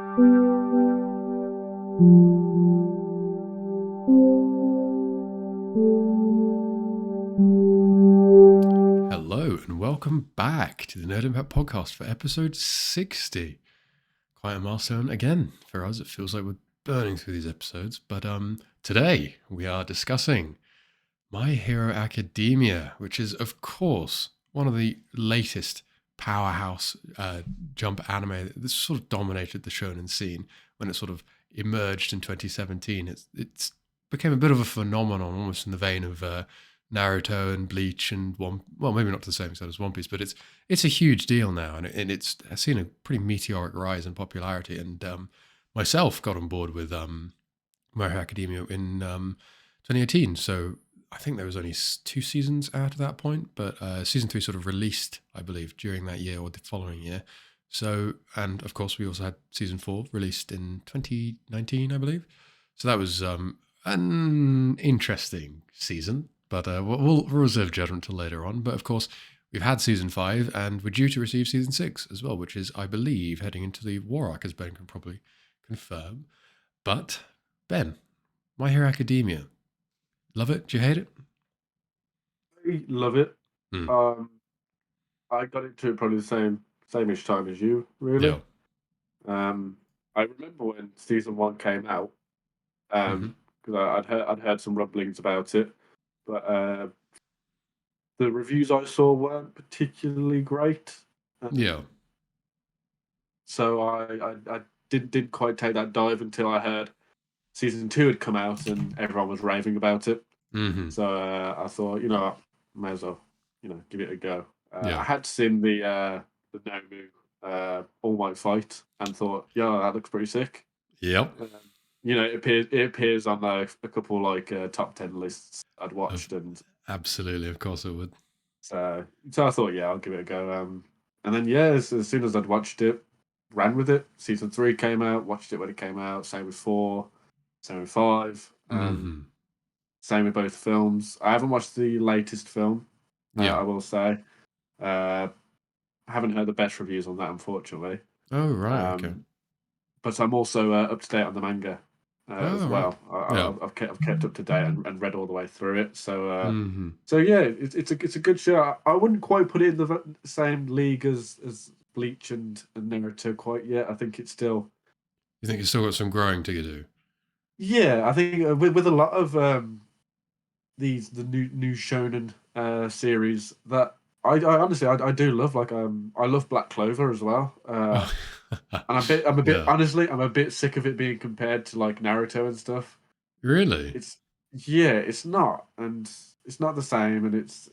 Hello and welcome back to the Nerd Impact Podcast for episode 60. Quite a milestone again for us. It feels like we're burning through these episodes, but today we are discussing My Hero Academia, which is of course one of the latest powerhouse jump anime that sort of dominated the shonen scene when it sort of emerged in 2017. It's became a bit of a phenomenon, almost in the vein of Naruto and Bleach and well, maybe not to the same extent as One Piece, but it's a huge deal now, and it's seen a pretty meteoric rise in popularity. And myself got on board with My Hero Academia in 2018, so I think there was only 2 seasons out at that point, but season 3 sort of released, I believe, during that year or the following year. So, and of course, we also had season 4 released in 2019, I believe. So that was an interesting season, but we'll reserve judgment till later on. But of course, we've had season 5, and we're due to receive season 6 as well, which is, I believe, heading into the war arc, as Ben can probably confirm. But Ben, My Hero Academia, love it? Do you hate it? I love it. Mm. I got into it probably the same-ish time as you, really. Yeah. I remember when season 1 came out, because I'd heard some rumblings about it, but the reviews I saw weren't particularly great. Yeah. So I didn't quite take that dive until I heard season 2 had come out and everyone was raving about it. Mm-hmm. So I thought, may as well, give it a go. Yeah. I had seen the Nomu All Might Fight and thought, yeah, that looks pretty sick. Yep. It appears on a couple top 10 lists I'd watched, and absolutely, of course it would. So I thought, yeah, I'll give it a go. And then as soon as I'd watched it, ran with it. Season 3 came out, watched it when it came out. Same with 4, same with 5. Same with both films. I haven't watched the latest film. I will say. I haven't heard the best reviews on that, unfortunately. Oh, right, okay. But I'm also up to date on the manga as well. Right. I've kept up to date and read all the way through it. So yeah, it's a good show. I wouldn't quite put it in the same league as Bleach and Naruto quite yet. I think it's still. You think it's still got some growing to do? Yeah, I think with a lot of the new shonen series that I honestly I do love. I love Black Clover as well. And I'm a bit Yeah. honestly, I'm a bit sick of it being compared to like Naruto and stuff. Really? It's not, and it's not the same, and it's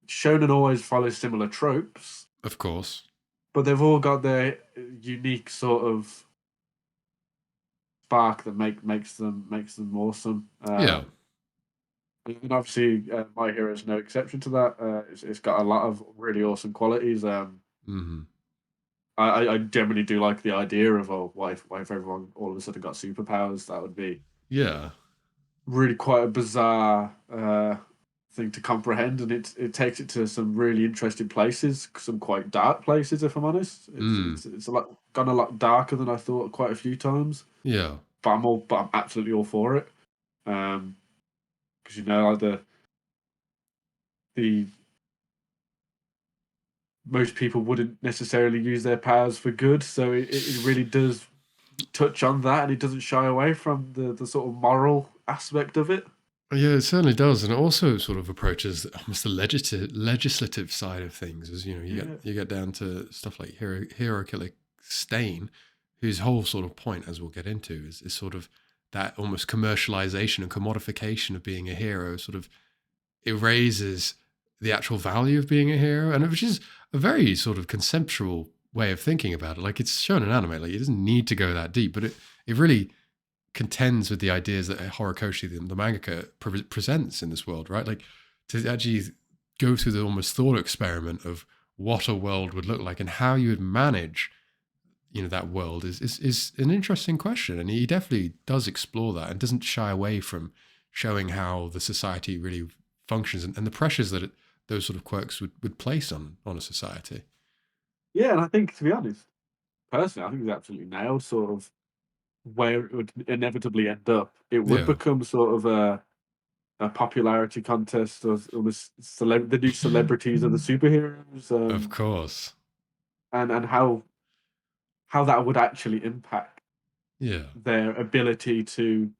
shonen always follows similar tropes, Of course. but they've all got their unique sort of spark that makes them awesome. Yeah. And obviously, My Hero is no exception to that. It's got a lot of really awesome qualities. I generally do like the idea of why if everyone all of a sudden got superpowers. That would be really quite a bizarre thing to comprehend, and it takes it to some really interesting places, some quite dark places. If I'm honest, it's gone a lot darker than I thought quite a few times. Yeah, but I'm absolutely all for it. Because like the most people wouldn't necessarily use their powers for good, so it really does touch on that, and it doesn't shy away from the sort of moral aspect of it. Yeah, it certainly does, and it also sort of approaches almost the legislative side of things. As you get down to stuff like Hero Killer Stain, whose whole sort of point, as we'll get into, is sort of that almost commercialization and commodification of being a hero. Sort of erases the actual value of being a hero, and which is a very sort of conceptual way of thinking about it. Like, it's shown in anime, like it doesn't need to go that deep, but it really contends with the ideas that Horikoshi, the mangaka, presents in this world, right? Like, to actually go through the almost thought experiment of what a world would look like and how you would manage, that world is an interesting question. And he definitely does explore that and doesn't shy away from showing how the society really functions and the pressures that those sort of quirks would place on a society. Yeah, and I think, to be honest, personally, I think he's absolutely nailed sort of where it would inevitably end up. It would Yeah, become sort of a popularity contest of the new celebrities of the superheroes, of course. and how that would actually impact Yeah, their ability to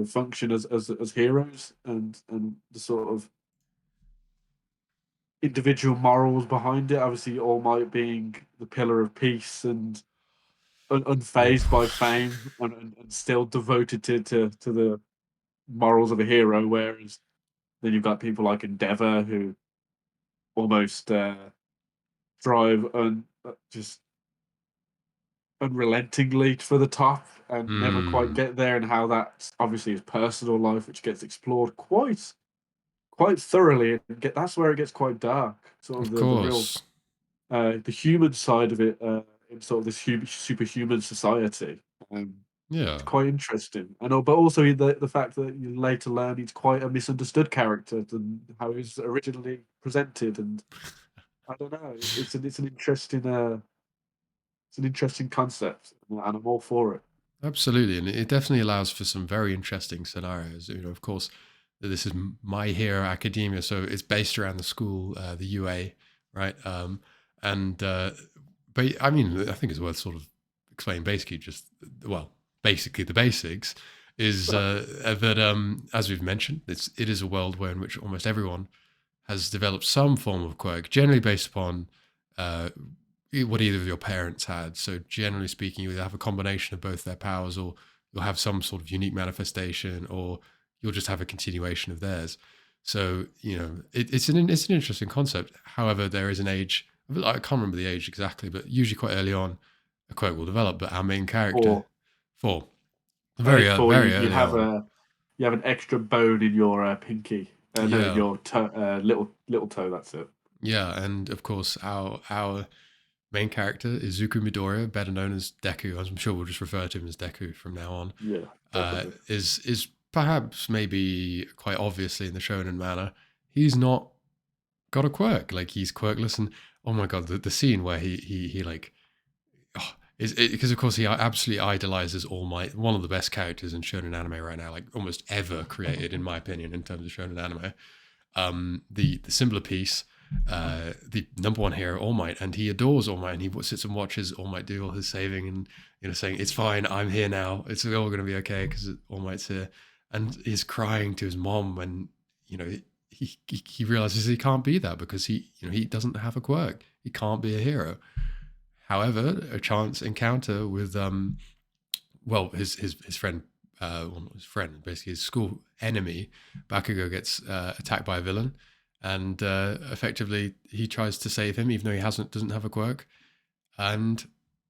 function as heroes, and the sort of individual morals behind it. Obviously, All Might being the pillar of peace and yeah, unfazed by fame, and still devoted to the morals of a hero. Whereas then you've got people like Endeavor who almost drive just unrelentingly for the top and never quite mm, get there, and how that's obviously his personal life, which gets explored quite thoroughly. And that's where it gets quite dark. Sort of of the real course. the human side of it, in sort of this superhuman society. It's Yeah, quite interesting. I know, but also the fact that you later learn he's quite a misunderstood character than how he was originally presented, and I don't know. It's an interesting concept, and I'm all for it. absolutely, and it definitely allows for some very interesting scenarios. Of course, this is My Hero Academia, so it's based around the school, the UA, right? And but I mean, I think it's worth sort of explaining basically just well, basically the basics is Well, that as we've mentioned, it is a world where in which almost everyone has developed some form of quirk, generally based upon uh, what either of your parents had. So, generally speaking, you either have a combination of both their powers, or you'll have some sort of unique manifestation, or you'll just have a continuation of theirs. So, it's an interesting concept. However, there is an age. I can't remember the age exactly, but usually quite early on, a quirk will develop. But our main character, or four, age very four, very you early have on, an extra bone in your pinky. No, in yeah, your little toe. That's it. yeah, and of course our main character is Zuko Midoriya, better known as Deku. I'm sure we'll just refer to him as Deku from now on. Yeah, definitely. Is perhaps maybe quite obviously in the shonen manner, he's not got a quirk. Like he's quirkless, and oh my god, the scene where he like oh, is because of course he absolutely idolizes All Might, one of the best characters in shonen anime right now, like almost ever created, in my opinion, in terms of shonen anime. The simpler piece, the number one hero, All Might, and he adores All Might, and he sits and watches All Might do all his saving, and saying it's fine, I'm here now, it's all going to be okay because All Might's here, and he's crying to his mom when he realizes he can't be that because he doesn't have a quirk, he can't be a hero. However, a chance encounter with his friend, well, not his friend, basically his school enemy, Bakugo gets attacked by a villain, and effectively he tries to save him, even though doesn't have a quirk. And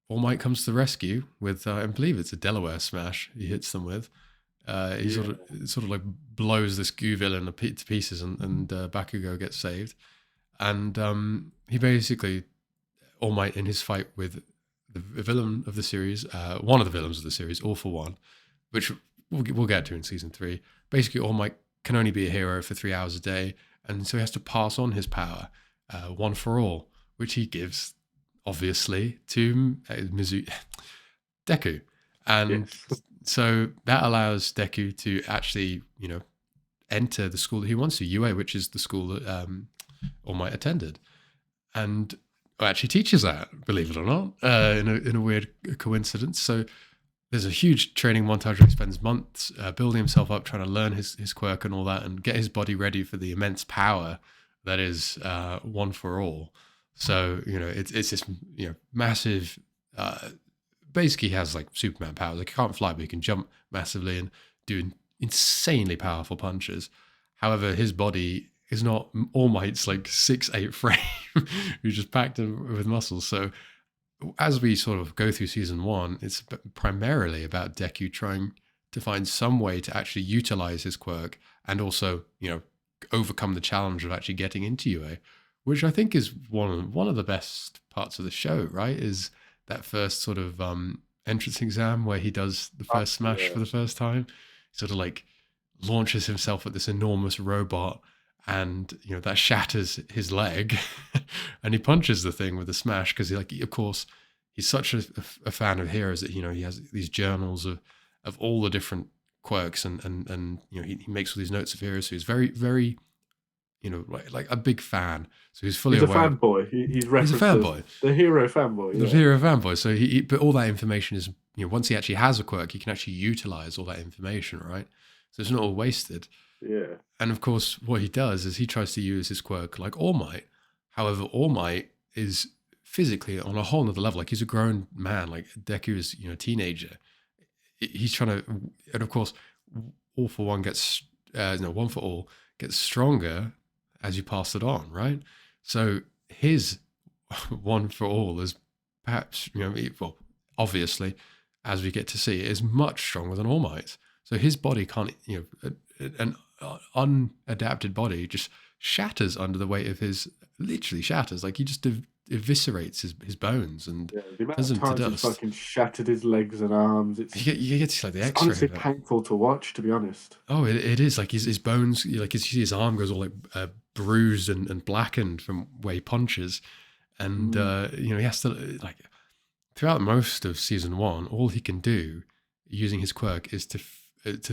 All Might comes to the rescue with, I believe it's a Delaware smash. He hits them with. He Yeah, sort of like blows this goo villain to pieces, and Bakugo gets saved. And he basically, All Might in his fight with the villain of the series, one of the villains of the series, All for One, which we'll get to in season 3. Basically, All Might can only be a hero for 3 hours a day, and so he has to pass on his power, one for all, which he gives obviously to Deku, and yes, so that allows Deku to actually enter the school that he wants to, UA, which is the school that All Might attended, and actually teaches that, believe it or not, in a weird coincidence. So there's a huge training montage where he spends months building himself up, trying to learn his quirk and all that, and get his body ready for the immense power that is one for all. So it's this massive. Basically, he has like Superman powers. Like he can't fly, but he can jump massively and do insanely powerful punches. However, his body is not All Might's like 6'8" frame, who's just packed with muscles. So as we sort of go through season 1, it's primarily about Deku trying to find some way to actually utilize his quirk and also, overcome the challenge of actually getting into UA, which I think is one of the best parts of the show, right? Is that first sort of entrance exam where he does the first smash yeah, for the first time, sort of like launches himself at this enormous robot, and that shatters his leg and he punches the thing with a smash because of course he's such a fan of heroes that, he has these journals of all the different quirks, and he makes all these notes of heroes. So he's very, very, like a big fan. So he's fully He's a aware of. fanboy. He's He's a referenced as fanboy. the hero fanboy. The Yeah. hero fanboy. So but all that information is, once he actually has a quirk, he can actually utilize all that information, right? So it's not all wasted. Yeah. And of course, what he does is he tries to use his quirk like All Might. However, All Might is physically on a whole nother level. Like, he's a grown man. Like, Deku is, a teenager. He's trying to, and of course, All for One gets, One for All gets stronger as you pass it on, right? So his One for All is perhaps, well, obviously, as we get to see, is much stronger than All Might. So his body can't, an unadapted body just shatters under the weight of his, literally shatters. Like, he just eviscerates his bones and The amount turns of them to times he's dust. fucking shattered his legs and arms. You get to see like the It's X-ray honestly of it. painful to watch, to be honest. Oh, it is. Like, his bones, like, you see his arm goes all like bruised and blackened from where he punches. And, he has to, like, throughout most of season 1, all he can do using his quirk is to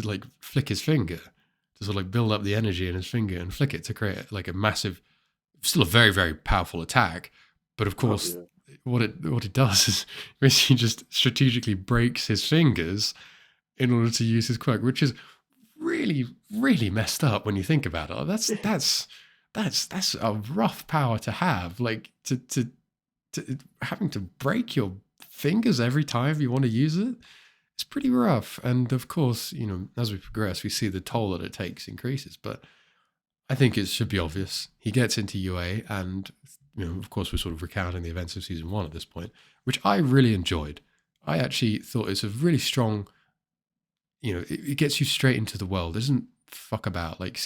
like flick his finger, to sort of like build up the energy in his finger and flick it to create like a massive, still a very, very powerful attack. But of course, what it does is basically just strategically breaks his fingers in order to use his quirk, which is really, really messed up when you think about it. That's a rough power to have, like to having to break your fingers every time you want to use it. It's pretty rough. And of course, as we progress, we see the toll that it takes increases. But I think it should be obvious. He gets into UA, and of course, we're sort of recounting the events of season 1 at this point, which I really enjoyed. I actually thought it's a really strong. It gets you straight into the world. It doesn't fuck about like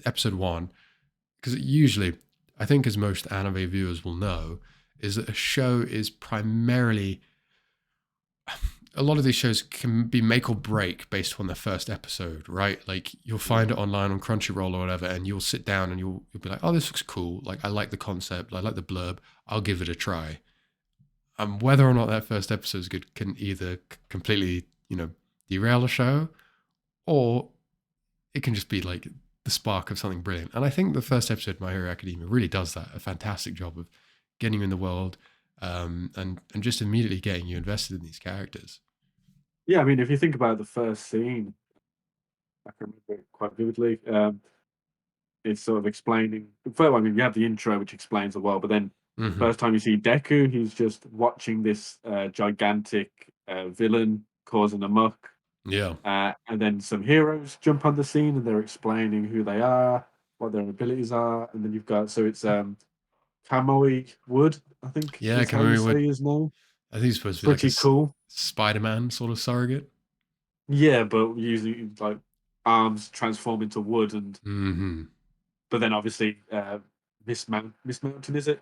episode 1, because usually, I think, as most anime viewers will know, is that a show is primarily. A lot of these shows can be make or break based on their first episode, right? Like, you'll find it online on Crunchyroll or whatever, and you'll sit down and you'll be like, oh, this looks cool. Like, I like the concept. I like the blurb. I'll give it a try. Whether or not that first episode is good can either completely, derail a show, or it can just be like the spark of something brilliant. And I think the first episode of My Hero Academia really does that. A fantastic job of getting you in the world, and just immediately getting you invested in these characters. Yeah, I mean, if you think about the first scene, I can remember it quite vividly. It's sort of explaining. First, I mean, you have the intro, which explains the world, but then first time you see Deku, he's just watching this gigantic villain causing a muck. Yeah. And then some heroes jump on the scene, and they're explaining who they are, what their abilities are, and then you've got it's Kamui Wood, I think. Yeah, is how you Kamui Wood. say his name. I think he's supposed to be Pretty like a cool. Spider-Man sort of surrogate. Yeah, but usually like arms transform into wood, and but then obviously Miss Mountain, is it?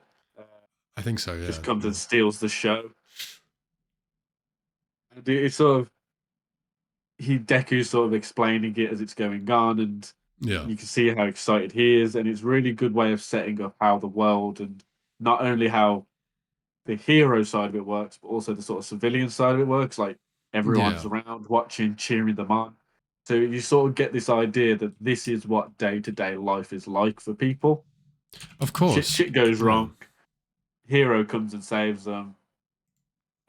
I think so. Yeah. Just comes and steals the show. And it's sort of Deku's sort of explaining it as it's going on, and Yeah. you can see how excited he is, and it's really good way of setting up how the world, and not only how the hero side of it works, but also the sort of civilian side of it works. Like, everyone's around watching, cheering them on. So you sort of get this idea that this is what day-to-day life is like for people. Of course. Shit goes wrong. Hero comes and saves them,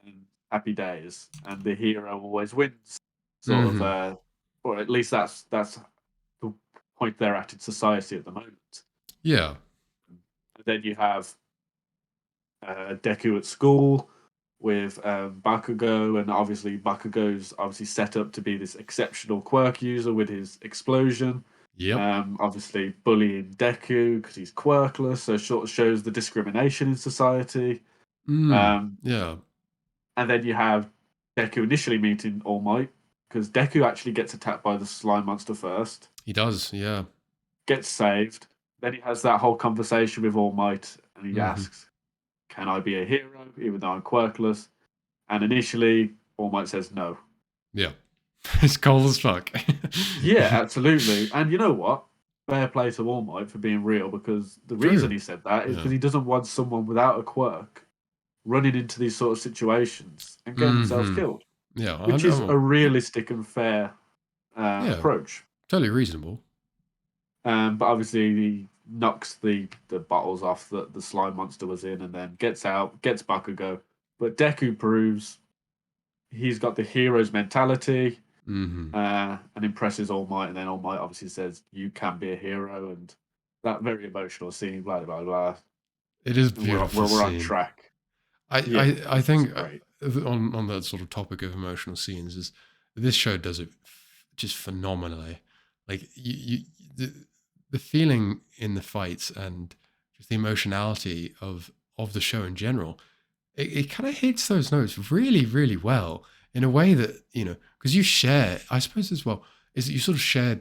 and happy days. And the hero always wins. Sort of, or at least that's the point they're at in society at the moment. Yeah. And then you have Deku at school with Bakugo, and obviously Bakugo's obviously set up to be this exceptional quirk user with his explosion. Yep. Obviously bullying Deku because he's quirkless, so sort of shows the discrimination in society. Yeah. And then you have Deku initially meeting All Might, because Deku actually gets attacked by the slime monster first. He does, yeah. Gets saved. Then he has that whole conversation with All Might, and he asks, can I be a hero, even though I'm quirkless? And initially, All Might says no. Yeah. It's cold as fuck. Yeah, absolutely. And you know what? Fair play to All Might for being real, because the reason he said that is because he doesn't want someone without a quirk running into these sort of situations and getting themselves Mm-hmm. killed, Yeah. which is a realistic and fair yeah. approach. Totally reasonable. But obviously, he knocks the bottles off that the slime monster was in, and then gets out, gets Bakugo. But Deku proves he's got the hero's mentality, Mm-hmm. and impresses All Might. And then All Might obviously says, "You can be a hero," and that very emotional scene. Blah blah blah. It is a And we're beautiful we're on scene. track. I, Yeah, I it's think great. on that sort of topic of emotional scenes is this show does it just phenomenally. Like the, the feeling in the fights and just the emotionality of the show in general, it kind of hits those notes really, really well in a way that, because you share, I suppose as well, is that you sort of share,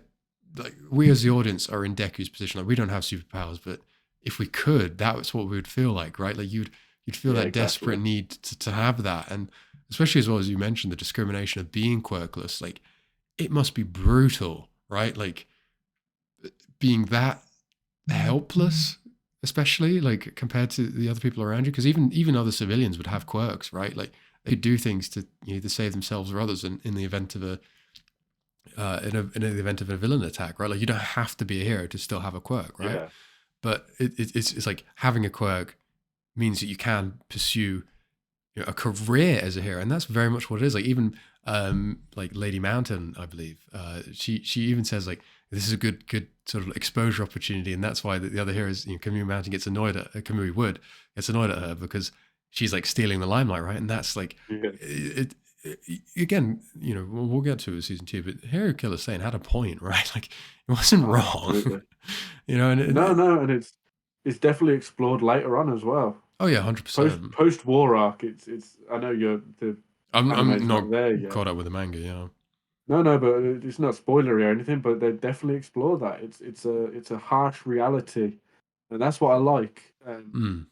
like we as the audience are in Deku's position. Like we don't have superpowers, but if we could, that's what we would feel like, right? Like you'd feel Yeah, that desperate exactly. need to have that. And especially as well as you mentioned, the discrimination of being quirkless, like it must be brutal, right? Like being that helpless, especially like compared to the other people around you, because even other civilians would have quirks, right? Like they do things to to save themselves or others in the event of in the event of a villain attack, right? Like you don't have to be a hero to still have a quirk, right? Yeah, But it's like having a quirk means that you can pursue a career as a hero, and that's very much what it is. Like even like Lady Mountain, I believe, she even says like this is a good sort of exposure opportunity, and that's why the other heroes, Kamui Mountain gets annoyed at Kamui Wood gets annoyed at her because she's like stealing the limelight, right? And that's like yeah. again, we'll get to it with season two, but Hero Killer Stain had a point, right? Like it wasn't Oh, wrong, absolutely. and No, no, and it's definitely explored later on as well. oh yeah, 100%. Post war arc. It's. I know the I'm anime's not not there yet. caught up with the manga, yeah. No, no, but it's not spoilery or anything. But they definitely explore that. It's a harsh reality, and that's what I like. Mm.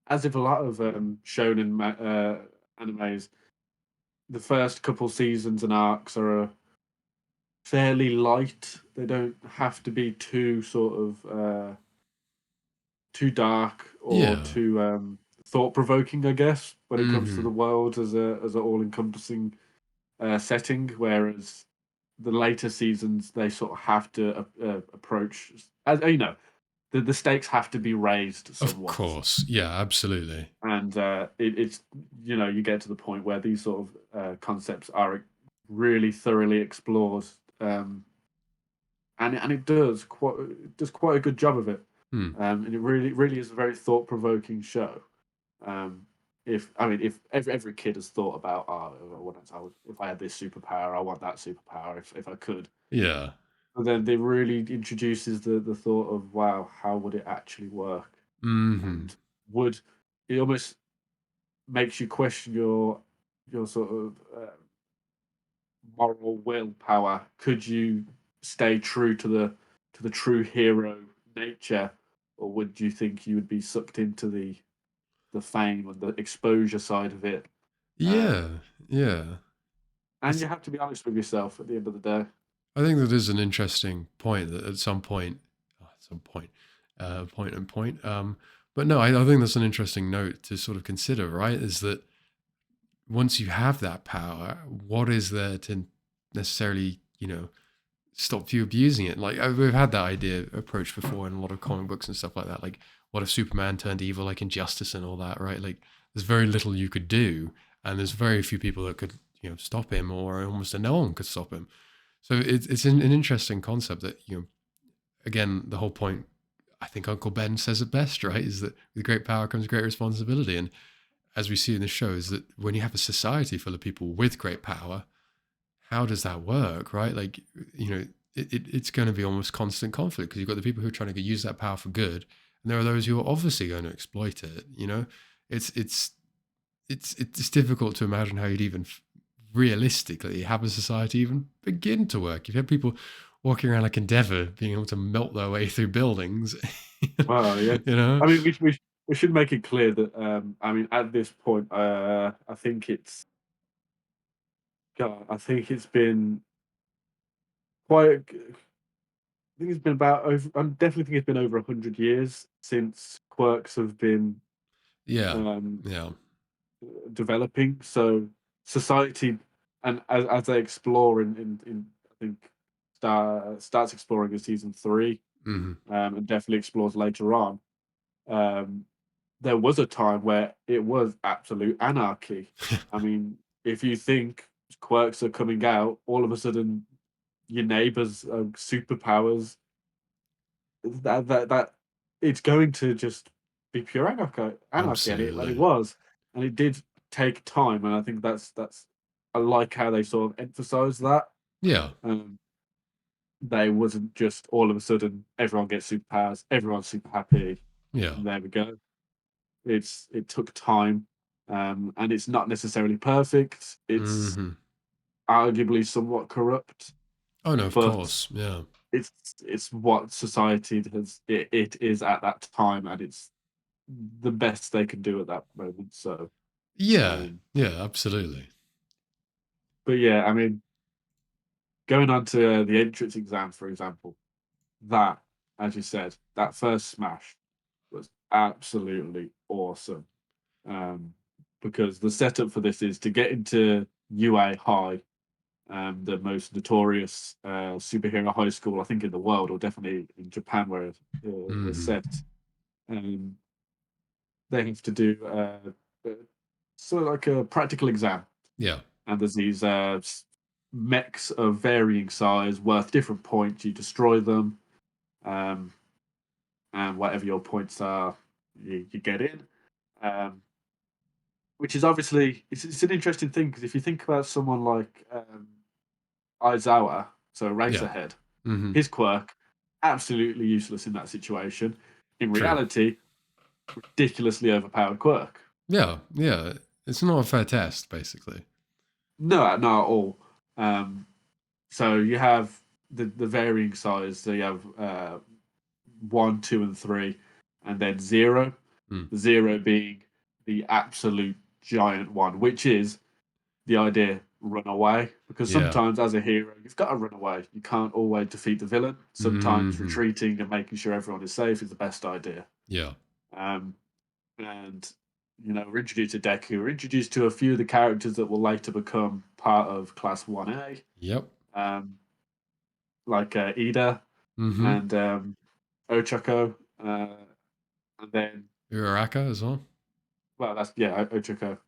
As if a lot of shonen animes, the first couple seasons and arcs are fairly light. They don't have to be too sort of too dark or Yeah. too thought provoking, I guess, when it comes to Mm-hmm. the world as an all encompassing setting. Whereas the later seasons, they sort of have to approach, as the stakes have to be raised Of somewhat, course. Yeah, absolutely. and it's you get to the point where these sort of concepts are really thoroughly explored, and it does quite a good job of it. Hmm. And it really is a very thought provoking show. Um, if every kid has thought about, if I had this superpower, I want that superpower if I could. Yeah. And then they really introduces the thought of, wow, how would it actually work? Mm-hmm. And would it almost makes you question your sort of moral willpower? Could you stay true to the true hero nature, or would you think you would be sucked into the fame and the exposure side of it? Um, Yeah. Yeah. and It's, you have to be honest with yourself at the end of the day. I think that is an interesting point that at some point, point and point. But no, I think that's an interesting note to sort of consider, right? Is that once you have that power, what is there to necessarily, stop you abusing it? Like we've had that idea approach before in a lot of comic books and stuff like that. Like, what if Superman turned evil, like Injustice and all that, right? Like, there's very little you could do, and there's very few people that could, stop him, or almost no one could stop him. So it's an interesting concept that again, the whole point. I think Uncle Ben says it best, right? Is that with great power comes great responsibility, and as we see in the show, is that when you have a society full of people with great power, how does that work, right? Like, it's going to be almost constant conflict because you've got the people who are trying to use that power for good, and there are those who are obviously going to exploit it. It's it's difficult to imagine how you'd even realistically have a society even begin to work. You've had people walking around like Endeavor, being able to melt their way through buildings. Well, yeah. you know, I mean, we should make it clear that at this point, I think it's God, I think it's been quite. I think it's been about over. I definitely think it's been over 100 years since Quirks have been yeah, um, yeah, developing. So society, and as they explore in I think starts exploring in season 3, Hmm. and definitely explores later on. Um, there was a time where it was absolute anarchy. I mean, if you think quirks are coming out, all of a sudden your neighbors superpowers, that it's going to just be pure anarchy, and it Absolutely. was, and it did take time, and I think that's I like how they sort of emphasize that. Yeah. Um, they wasn't just all of a sudden everyone gets superpowers, everyone's super happy, Yeah. and there we go. It took time, and it's not necessarily perfect. It's Hmm. arguably somewhat corrupt, Oh no, of but course. Yeah. it's it's what society it is at that time, and it's the best they can do at that moment. So, Yeah. um, Yeah. Absolutely. but yeah, I mean, going on to the entrance exam, for example, that, as you said, that first smash was absolutely awesome. Um, because the setup for this is to get into UA High, the most notorious superhero high school, I think, in the world, or definitely in Japan, where it was Hmm. set. Um, they have to do sort of like a practical exam, Yeah. and there's these mechs of varying size worth different points. You destroy them, um, and whatever your points are, you get in. Um, which is obviously it's an interesting thing because if you think about someone like Izawa, so Yeah. Racerhead, Hmm. his quirk absolutely useless in that situation. In True. reality, ridiculously overpowered quirk. Yeah. Yeah. It's not a fair test, basically. No, not at all. Um, so you have the varying size. So you have 1, 2, and 3, and then 0. Mm. The 0 being the absolute giant one, which is the idea run away. Because Yeah. sometimes as a hero, you've got to run away. You can't always defeat the villain. Sometimes Hmm. retreating and making sure everyone is safe is the best idea. Yeah. Um, and we're introduced to Deku. We're introduced to a few of the characters that will later become part of Class 1A, Yep. um, like Ida Hmm. and Ochako, and then Uraraka as well. well, that's yeah, Ochako.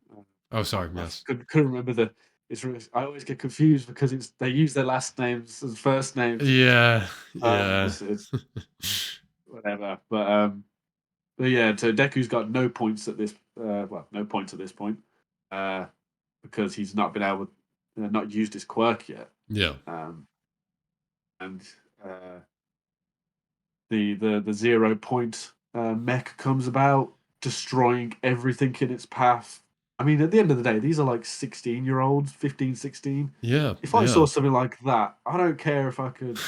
Oh, sorry. I Yes. couldn't remember the. It's really, I always get confused because they use their last names as first names. Yeah. Yeah. It's whatever, but yeah. So Deku's got no points at this. Well, no points at this point, uh, because he's not been able, not used his quirk yet. Yeah. Um, and uh, the 0 point mech comes about, destroying everything in its path. I mean, at the end of the day, these are like 16-year-olds, 15, 16. Yeah. If I saw Yeah. something like that, I don't care if I could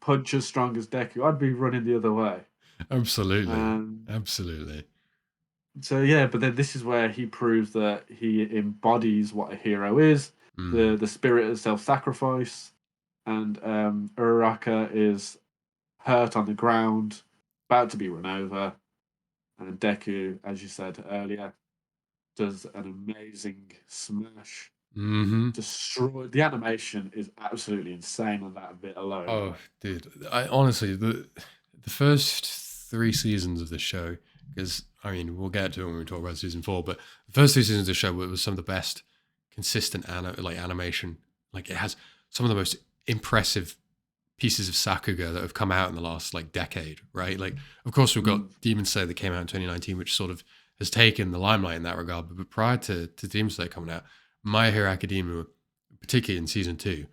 punch as strong as Deku, I'd be running the other way. Absolutely. Um, Absolutely. so yeah, but then this is where he proves that he embodies what a hero is, Mm. the spirit of self-sacrifice, and Uraraka is hurt on the ground, about to be run over, and Deku, as you said earlier, does an amazing smash. Hmm. Destroy the animation is absolutely insane on that bit alone. Oh, dude. I honestly the first 3 seasons of the show, because I mean we'll get to it when we talk about season 4, but the first 2 seasons of the show was some of the best consistent animation. Like it has some of the most impressive pieces of Sakuga that have come out in the last like decade, right? Like, of course, we've got Mm, Demon Slayer that came out in 2019, which sort of has taken the limelight in that regard. But prior to Demon Slayer coming out, My Hero Academia, particularly in season 2,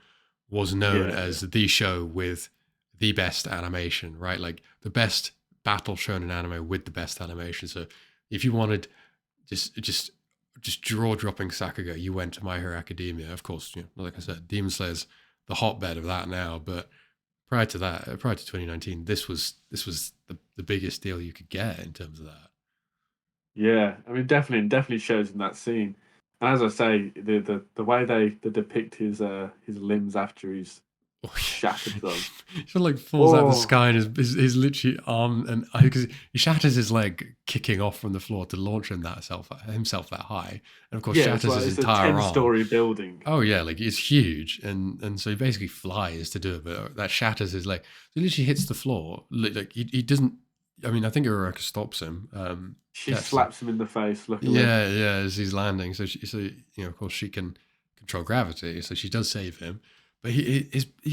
was known yeah, yeah. as the show with the best animation, right? Like the best battle shown in anime with the best animation. So if you wanted just jaw dropping Sakuga, you went to My Hero Academia. Of course, like I said, Demon Slayer's the hotbed of that now, but prior to that, prior to 2019, this was the biggest deal you could get in terms of that. Yeah, I mean, definitely shows in that scene. And as I say, the way they depict his limbs after he's shattered them. He sort of like falls out of the Oh, sky and his literally arm and because he shatters his leg kicking off from the floor to launch himself that high, and of course yeah, shatters his it's a entire arm. 10-story building. Oh yeah, like it's huge, and so he basically flies to do it, but that shatters his leg. So he literally hits the floor. Like he doesn't. I mean, I think Uraraka stops him. She Catches him. slaps him in the face, luckily. Yeah, as he's landing. So of course she can control gravity, so she does save him. But you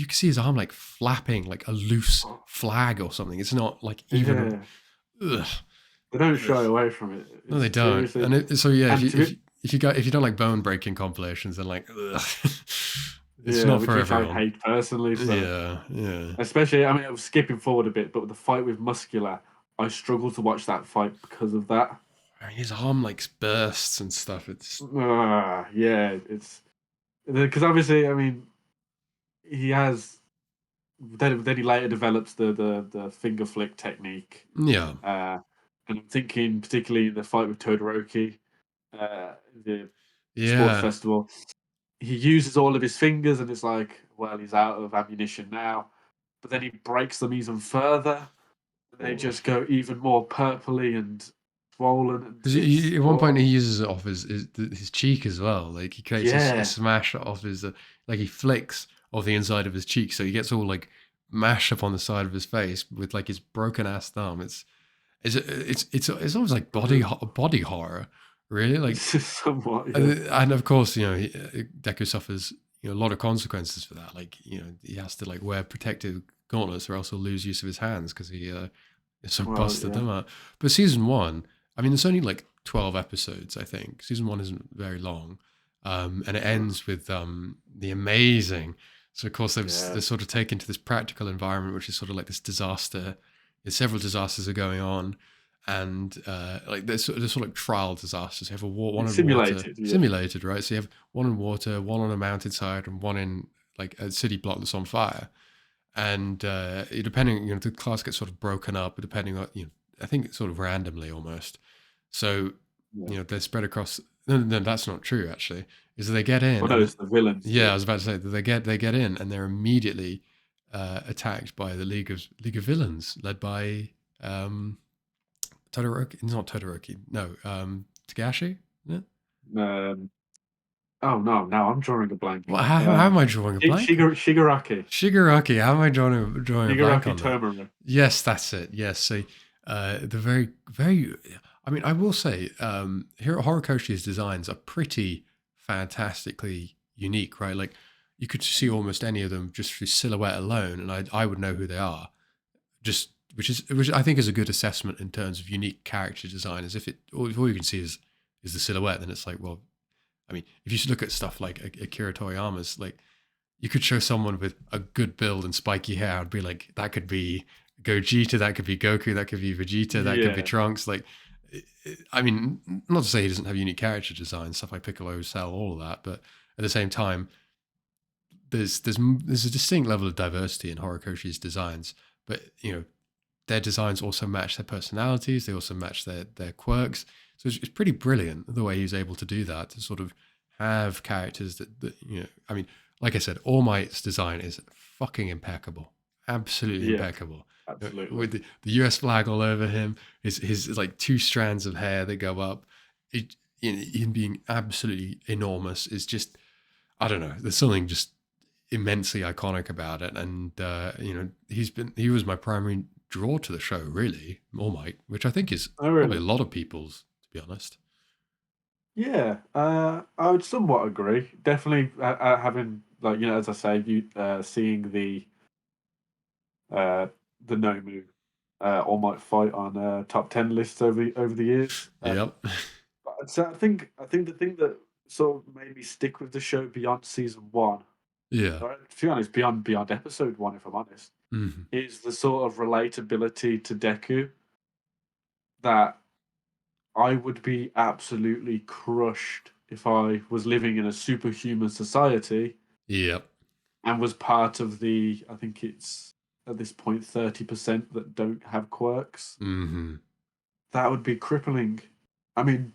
can see his arm like flapping like a loose flag or something. It's not like even. Yeah. Ugh. They don't shy away from it. No, they It's don't. seriously. And so yeah, And if you don't like bone breaking compilations, then like, ugh. It's yeah, not for which I everyone. hate personally. So Yeah. especially, I mean, I was skipping forward a bit, but with the fight with Muscular, I struggle to watch that fight because of that. I mean, his arm like bursts and stuff. It's Yeah, it's because obviously, I mean, he has. Then he later develops the finger flick technique. yeah, And I'm thinking particularly the fight with Todoroki, the sports yeah. festival. He uses all of his fingers, and it's like, well, he's out of ammunition now. But then he breaks them even further. They just go even more purpley and swollen, and Because it's at one point he uses it off his cheek as well. Like he creates a yeah, smash off his like he flicks off the inside of his cheek, so he gets all like mashed up on the side of his face with like his broken ass thumb. It's almost like body horror, really. Like somewhat. Yeah. and of course Deku suffers a lot of consequences for that. Like he has to like wear protective gauntlets or else he'll lose use of his hands because he so Well, busted yeah. them up. But season one, I mean, there's only like 12 episodes, I think. Season one isn't very long. And it ends with the amazing. So, of course, they're sort of taken to this practical environment, which is sort of like this disaster. Several disasters are going on. And like there's sort of like trial disasters. You have one in water, Simulated. Yeah. simulated, right? So you have one in water, one on a mountainside, and one in like a city block that's on fire. And depending, the class gets sort of broken up depending on, I think it's sort of randomly almost. So, Yeah. they're spread across. No, that's not true. Actually, is that they get in? Well, no, it's the villains. Yeah, I was about to say that they get in and they're immediately attacked by the League of Villains led by Todoroki. It's not Todoroki. No, Tagashi. Yeah. Oh no, now I'm drawing a blank. Well, how am I drawing a blank? Shigaraki. Shigaraki. How am I drawing a blank Shigaraki on that? Tomura. Yes, that's it. Yes. So the very, very, I mean, I will say, Horikoshi's designs are pretty fantastically unique, right? Like you could see almost any of them just through silhouette alone, and I would know who they are. Just which I think is a good assessment in terms of unique character design. As if all you can see is the silhouette, then it's like, well, I mean, if you look at stuff like Akira Toriyama's, like you could show someone with a good build and spiky hair, I'd be like, that could be Gogeta, that could be Goku, that could be Vegeta, that could be Trunks. Like, I mean, not to say he doesn't have unique character design, stuff like Piccolo, Cell, all of that, but at the same time, there's a distinct level of diversity in Horikoshi's designs, but their designs also match their personalities. They also match their quirks. So it's pretty brilliant the way he's able to do that, to sort of have characters that I mean, like I said, All Might's design is fucking impeccable. Absolutely impeccable. Absolutely. With the US flag all over him, his like 2 strands of hair that go up, him being absolutely enormous is just, I don't know, there's something just immensely iconic about it. And he was my primary draw to the show, really, All Might, which I think is probably a lot of people's, to be honest. Yeah, I would somewhat agree. Definitely having, like, as I say, seeing uh, the Nomu All Might fight on top 10 lists over the years. Yep. So I think the thing that sort of made me stick with the show beyond season one, Yeah. or, to be honest, beyond episode one, if I'm honest, Mm-hmm. is the sort of relatability to Deku that I would be absolutely crushed if I was living in a superhuman society Yep. and was part of the, I think it's at this point 30% that don't have quirks. Mm-hmm. That would be crippling. I mean,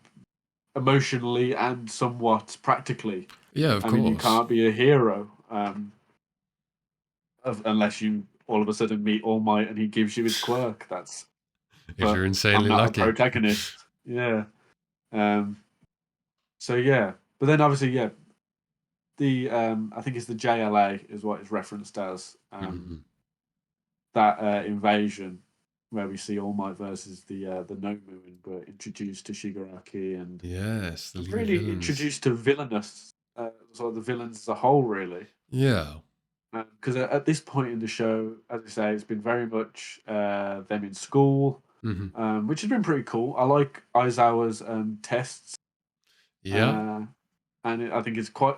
emotionally and somewhat practically. Yeah, of I course. mean, you can't be a hero. unless you all of a sudden meet All Might and he gives you his quirk. If you're But I'm insanely not a lucky. protagonist. Yeah. Um. So yeah, but then obviously the I think it's the JLA is what it's referenced as. Mhm. That invasion where we see All Might versus the Nomu, but introduced to Shigaraki and Yes, the League of really Villains. introduced to villainous, sort of the villains as a whole, really. Yeah. Because at this point in the show, as I say, it's been very much them in school, Hmm. which has been pretty cool. I like Aizawa's tests, Yeah. uh, I think it's quite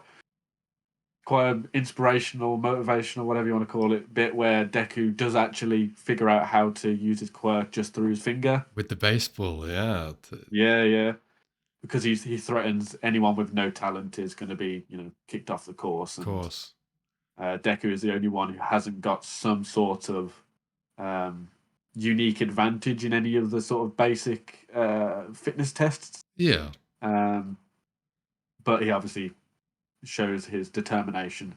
an inspirational, motivational, whatever you want to call it, bit where Deku does actually figure out how to use his quirk just through his finger. With the baseball, yeah. Yeah, yeah. Because he threatens anyone with no talent is going to be kicked off the course, Of and course. Deku is the only one who hasn't got some sort of um, unique advantage in any of the sort of basic fitness tests. Yeah. Um, but he obviously shows his determination.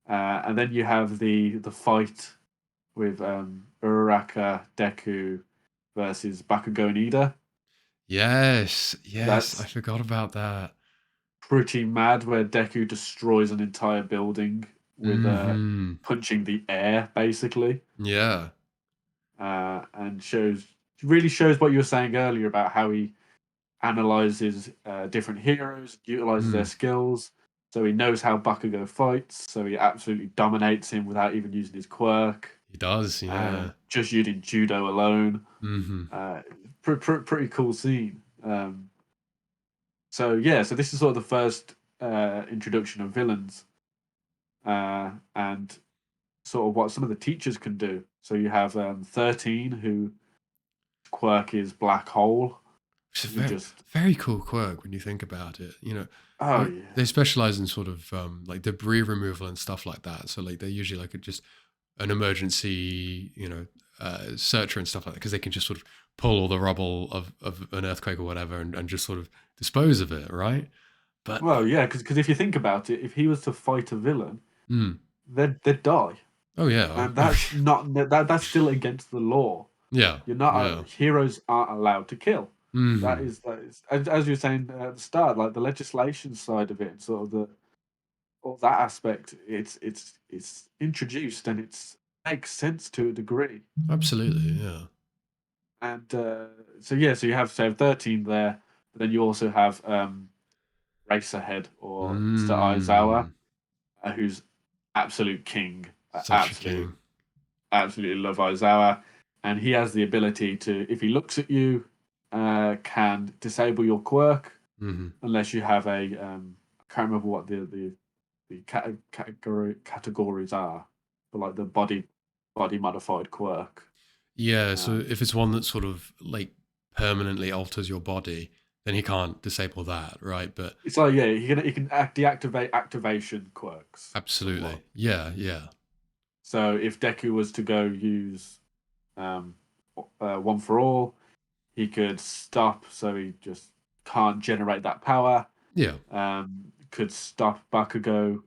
And then you have the fight with Uraraka Deku versus Bakugo and Ida. Yes. Yes. I That's forgot about that. pretty mad, where Deku destroys an entire building with Hmm. punching the air, basically, Yeah. and really shows what you were saying earlier about how he analyzes different heroes, utilizes their Mm. skills. So he knows how Bakugo fights, so he absolutely dominates him without even using his quirk. He does. Yeah. Just using judo alone. Hmm. Pretty cool scene. So yeah, so this is sort of the first introduction of villains, and sort of what some of the teachers can do. So you have 13, who quirk is black hole, It's a who very, just very cool quirk when you think about it. oh yeah, They specialize in sort of like debris removal and stuff like that. So like they're usually like just an emergency, searcher and stuff like that, because they can just sort of pull all the rubble of an earthquake or whatever and just sort of dispose of it, right? But well yeah, because if you think about it, if he was to fight a villain, mm, they'd die, oh yeah, and that's not that's still against the law. yeah, You're not yeah, heroes aren't allowed to kill. hmm, That is as you were saying at the start, like the legislation side of it, and sort of the all that aspect. It's introduced, and it's makes sense to a degree. absolutely, yeah, And so yeah, so you have 13 there, but then you also have Racerhead, or Mr. Izawa, mm, who's absolute king. such a king. Absolutely love Izawa, and he has the ability to, if he looks at you, can disable your quirk Hmm. unless you have a I can't remember what the categories are, but like the body modified quirk. Yeah, so Um, if it's one that sort of like permanently alters your body, then he can't disable that, right? But it's like yeah, he can deactivate activation quirks somewhat. absolutely, yeah, yeah, So if Deku was to go use um, one for all, he could stop, so he just can't generate that power. yeah. Could stop Bakugo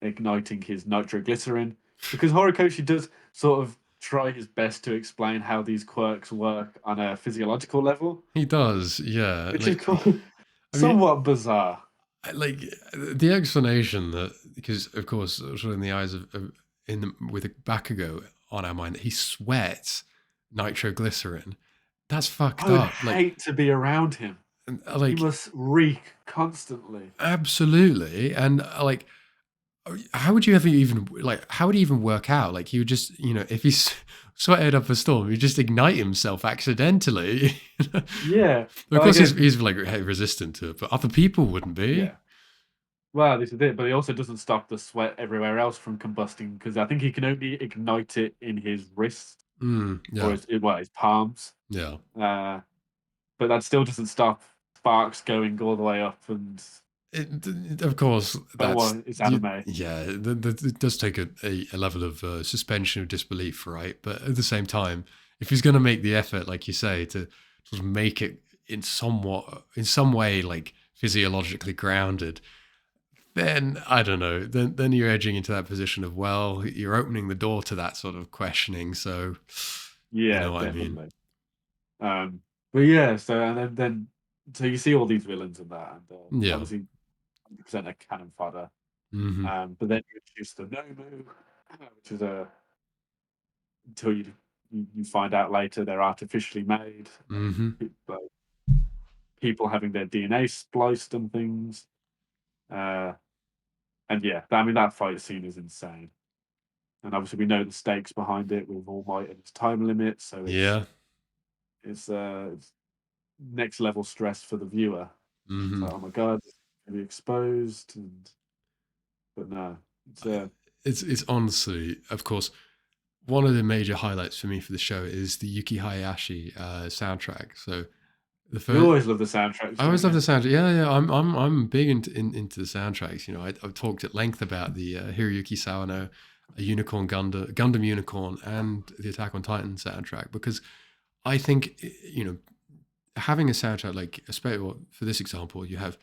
igniting his nitroglycerin, because Horikoshi does sort of try his best to explain how these quirks work on a physiological level, He does, yeah. which is Like, I mean, somewhat bizarre. like the explanation that because of course, sort of in the eyes of in the, with a Bakugo on our mind, that he sweats nitroglycerin. That's I fucked would up. Like, hate to be around him. and, He like must reek constantly. absolutely, and like how would you ever even like how would he even work out like he would just if he's sweated up a storm he'd just ignite himself accidentally. Yeah, Of but I course guess he's like resistant to it, but other people wouldn't be. yeah. Well, this is it, but he also doesn't stop the sweat everywhere else from combusting, because I think he can only ignite it in his wrist, or Yeah, his palms. yeah. Uh, but that still doesn't stop sparks going all the way up. And Of course, but well, it's anime. yeah. It does take a level of suspension of disbelief, right? But at the same time, if he's going to make the effort, like you say, to sort of make it in some way, like physiologically grounded, then I don't know. Then you're edging into that position of, well, you're opening the door to that sort of questioning. So you Yeah, know what I mean? definitely. But yeah, so and then so you see all these villains and that, and Yeah. obviously 100% a cannon fodder. Hmm. But then you introduce the Nomu, which is a until you find out later they're artificially made, Hmm. like people having their DNA spliced and things. Uh, and yeah, I mean that fight scene is insane. And obviously we know the stakes behind it with All Might and its time limit, so Yeah. it's next level stress for the viewer. It's Hmm. like, oh my god, it's gonna be exposed, and but no, it's It's honestly, of course, one of the major highlights for me for the show is the Yuki Hayashi soundtrack. So the you first, always love the soundtracks, I always don't love the you? soundtrack. Yeah, yeah. I'm big into the soundtracks. You know, I've talked at length about the Hiroyuki Sawano, a Unicorn Gundam Unicorn, and the Attack on Titan soundtrack because I think you know having a soundtrack like, especially for this example, you have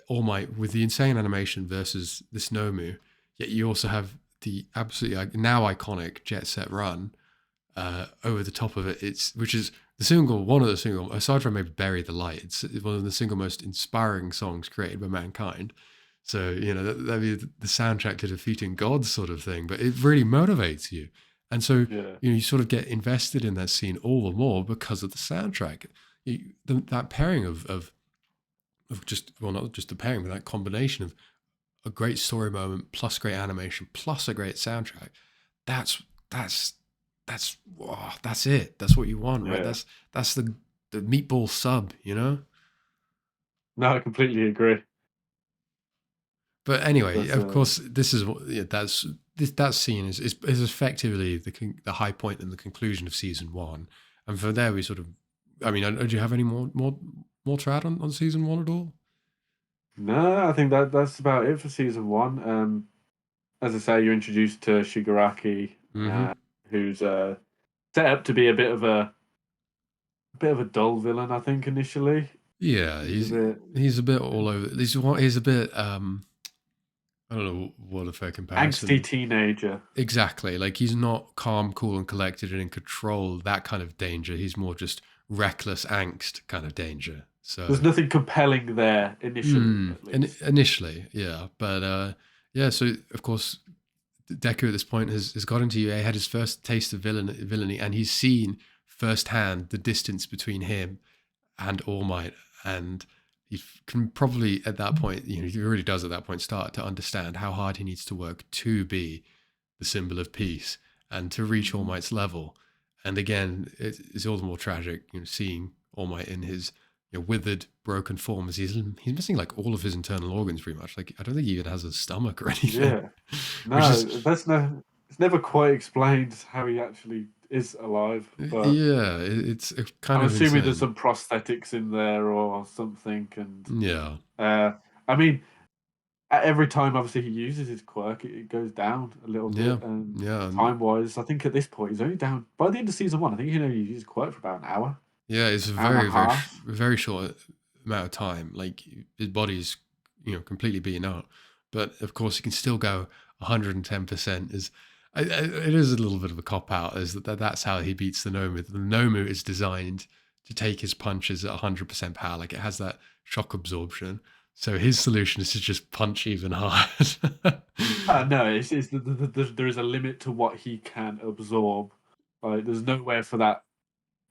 All Might with the insane animation versus this Nomu, yet you also have the absolutely now iconic Jet Set Run over the top of it. It's which is one of the single, aside from maybe Bury the Light, it's one of the single most inspiring songs created by mankind. So you know that'd be the soundtrack to defeating gods sort of thing, but it really motivates you, and so Yeah, you sort of get invested in that scene all the more because of the soundtrack. That pairing of just, well, not just the pairing, but that combination of a great story moment plus great animation plus a great soundtrack. That's that's that's it. That's what you want, right? yeah. That's the meatball sub, you know. No, I completely agree. But anyway, But of course, this is what yeah, that scene is effectively the high point and the conclusion of season one. And from there, we sort of, I mean, do you have any more to add on season one at all? no, I think that's about it for season one. As I say, you're introduced to Shigaraki, Mm-hmm. uh, who's set up to be a bit of a dull villain, I think, initially. Yeah, He's a bit he's a bit all over. He's a bit I don't know what a fair angsty comparison. teenager. Exactly, like he's not calm, cool, and collected and in control. That kind of danger. He's more just reckless angst kind of danger. There's So, nothing compelling there initially, at least. initially, yeah, but yeah. So of course, Deku at this point has got into UA, had his first taste of villainy, and he's seen firsthand the distance between him and All Might, and he can probably at that point, he really does at that point start to understand how hard he needs to work to be the symbol of peace and to reach All Mhm. Might's level. And again, it's all the more tragic, seeing All Might in his withered, broken form as he's missing like all of his internal organs pretty much. Like I don't think he even has a stomach or anything, Yeah. which No, is it's never quite explained how he actually is alive, but yeah, it's kind I'm of assuming there's insane. some prosthetics in there or something. And Yeah, uh, I mean, every time obviously he uses his quirk, it goes down a little yeah, bit. And yeah, and time wise, I think at this point he's only down by the end of season one. I think he only used his quirk for about an hour, yeah. It's a hour and a half. very short amount of time. Like his body's completely beaten up, but of course he can still go 110%. It is a little bit of a cop out. Is that's how he beats the Nomu. The Nomu is designed to take his punches at 100% power. Like it has that shock absorption. So his solution is to just punch even hard. No, there is a limit to what he can absorb. Like, there's nowhere for that.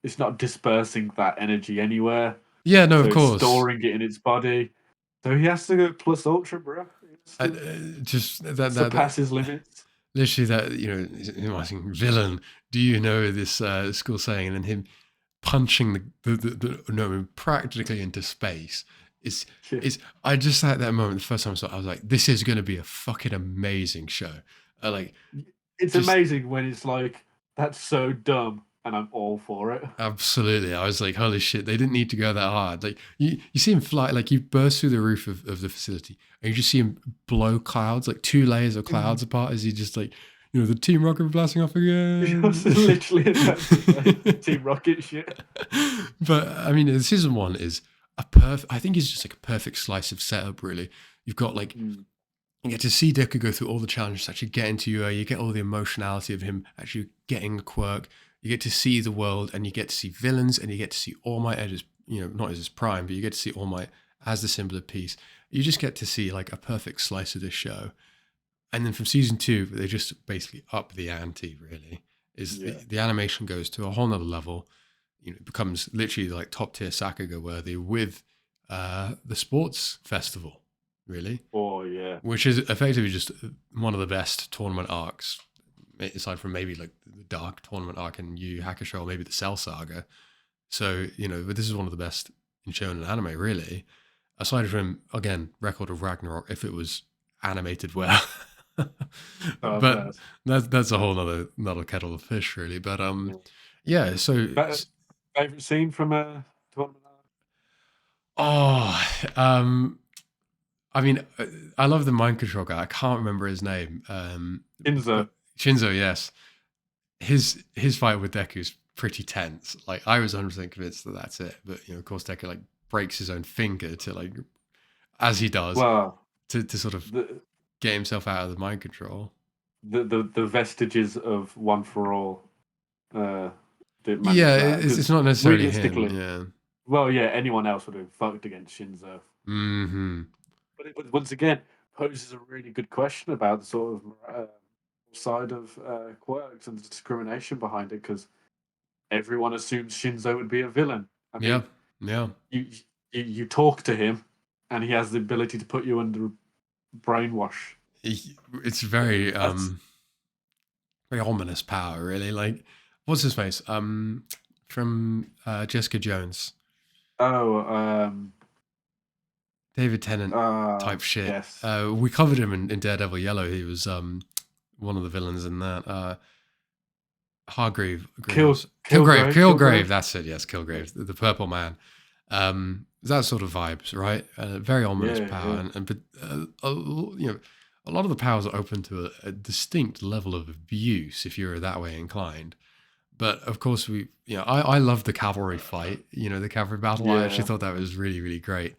It's not dispersing that energy anywhere, Yeah, no, so of it's course. storing it in its body. So he has to go plus ultra, bro. He has I, to just surpass his limits. literally that him asking villain, do you know this school saying, and then him punching the no practically into space. Is is I just at that moment the first time I saw it, I was like, this is going to be a fucking amazing show. Like It's just amazing when it's like that's so dumb, and I'm all for it. absolutely. I was like, holy shit, they didn't need to go that hard. Like you see him fly, like you burst through the roof of the facility and you just see him blow clouds, like two layers of clouds apart as he just like, the Team Rocket blasting off Just again. literally about to say Team Rocket shit. But I mean, season one is I think it's just like a perfect slice of setup, really. You've got like Mm. you get to see Deku go through all the challenges, actually get into you get all the emotionality of him actually getting a quirk. You get to see the world, and you get to see villains, and you get to see All Might at his, not as his prime, but you get to see All Might as the symbol of peace. You just get to see like a perfect slice of this show. And then from season 2, they just basically up the ante, really. The animation goes to a whole nother level. It becomes literally like top tier Sakuga worthy with the sports festival, really. Oh, yeah. Which is effectively just one of the best tournament arcs, aside from maybe like the dark tournament arc in Yu Yu Hakusho, or maybe the Cell Saga. So, but this is one of the best in shonen anime, really. Aside from, again, Record of Ragnarok, if it was animated well. But that's a whole nother kettle of fish, really. But yeah. So favorite scene from a tournament? I mean, I love the mind control guy. I can't remember his name. Shinzo, yes. His fight with Deku is pretty tense. Like, I was 100% convinced that that's it, but of course, Deku like breaks his own finger to like, as he does, to sort of get himself out of the mind control. The vestiges of One for All. It's not necessarily him. Yeah. Well, yeah, anyone else would have fucked against Shinzo. Mm-hmm. But it once again poses a really good question about the sort of side of Quirks and the discrimination behind it, because everyone assumes Shinzo would be a villain. I mean, yeah. You talk to him, and he has the ability to put you under brainwash. It's very very ominous power, really. Like, what's his face? From Jessica Jones. David Tennant type shit. Yes. We covered him in Daredevil Yellow. He was one of the villains in that. Kilgrave. That's it. Yes, Kilgrave, the Purple Man. That sort of vibes, right? Very ominous power, but a lot of the powers are open to a distinct level of abuse if you're that way inclined. But of course, I love the cavalry fight. The cavalry battle. I actually thought that was really, really great.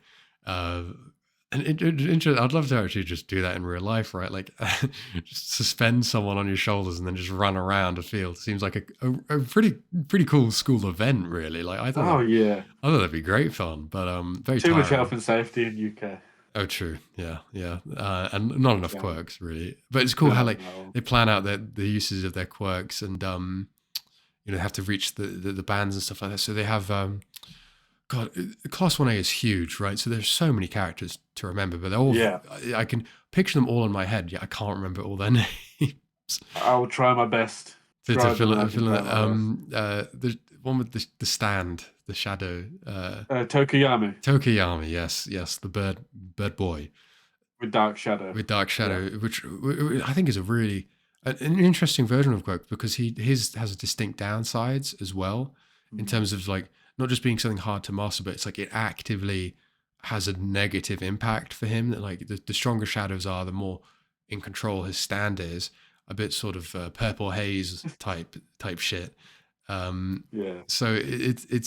And I'd love to actually just do that in real life, right? Like, just suspend someone on your shoulders and then just run around a field. Seems like a pretty cool school event, really. Like, I thought that'd be great fun, but very too much tiring. health and safety in UK. Oh, true. Yeah. And not enough quirks, really. But it's cool how like they plan out the uses of their quirks, and they have to reach the bands and stuff like that. So they have God, Class 1A is huge, right? So there's so many characters to remember, but they're all I can picture them all in my head. Yeah, I can't remember all their names. I will try my best. To fill in the one with the stand, the shadow. Tokiyami, yes, the bird boy with dark shadow. Which I think is a really an interesting version of Quirk, because his has a distinct downsides as well, in terms of like not just being something hard to master, but it's like it actively has a negative impact for him. That like the stronger shadows are, the more in control his stand is. A bit sort of purple haze type shit. So it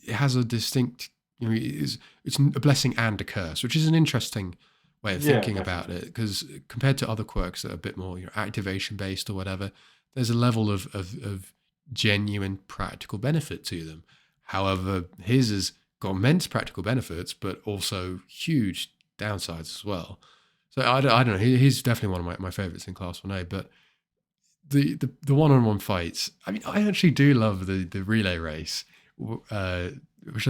has a distinct. It's a blessing and a curse, which is an interesting way of thinking about it. Because compared to other quirks that are a bit more activation based or whatever, there's a level of genuine practical benefit to them. However, his has got immense practical benefits, but also huge downsides as well. So I don't know. He's definitely one of my favorites in Class 1A. But the one-on-one fights, I mean, I actually do love the relay race, which I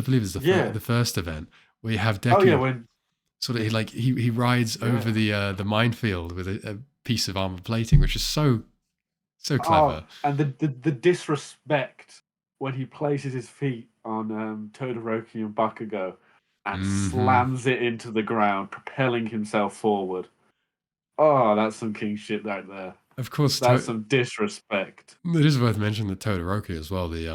believe is the first event, where you have Deku. Sort of he rides over the minefield with a piece of armor plating, which is so clever. And the disrespect when he places his feet on Todoroki and Bakugo and slams it into the ground, propelling himself forward. Oh, that's some king shit right there. Of course, that's some disrespect. It is worth mentioning the Todoroki as well. The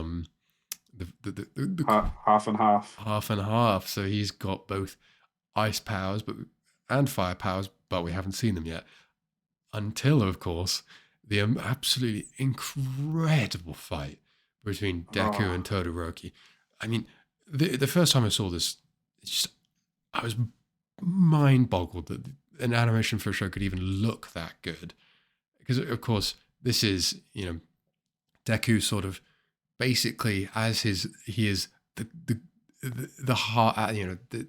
half and half. Half and half. So he's got both ice powers and fire powers, but we haven't seen them yet. Until, of course, the absolutely incredible fight between Deku and Todoroki. I mean, the first time I saw this, I was mind boggled that an animation for a show could even look that good. Because of course, this is, Deku sort of basically as he is the heart, the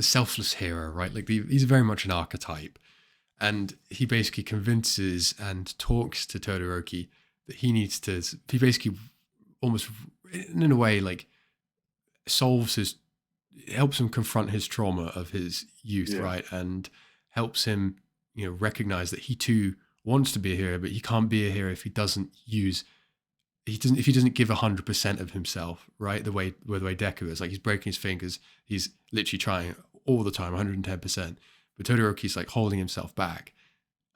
selfless hero, right? Like he's very much an archetype, and he basically convinces and talks to Todoroki that he needs to. He basically almost, in a way, like helps him confront his trauma of his youth, Yeah. right, and helps him, recognize that he too wants to be a hero, but he can't be a hero if he doesn't give 100% of himself, right? The way Deku is, like, he's breaking his fingers, he's literally trying all the time, 110%. But Todoroki's like holding himself back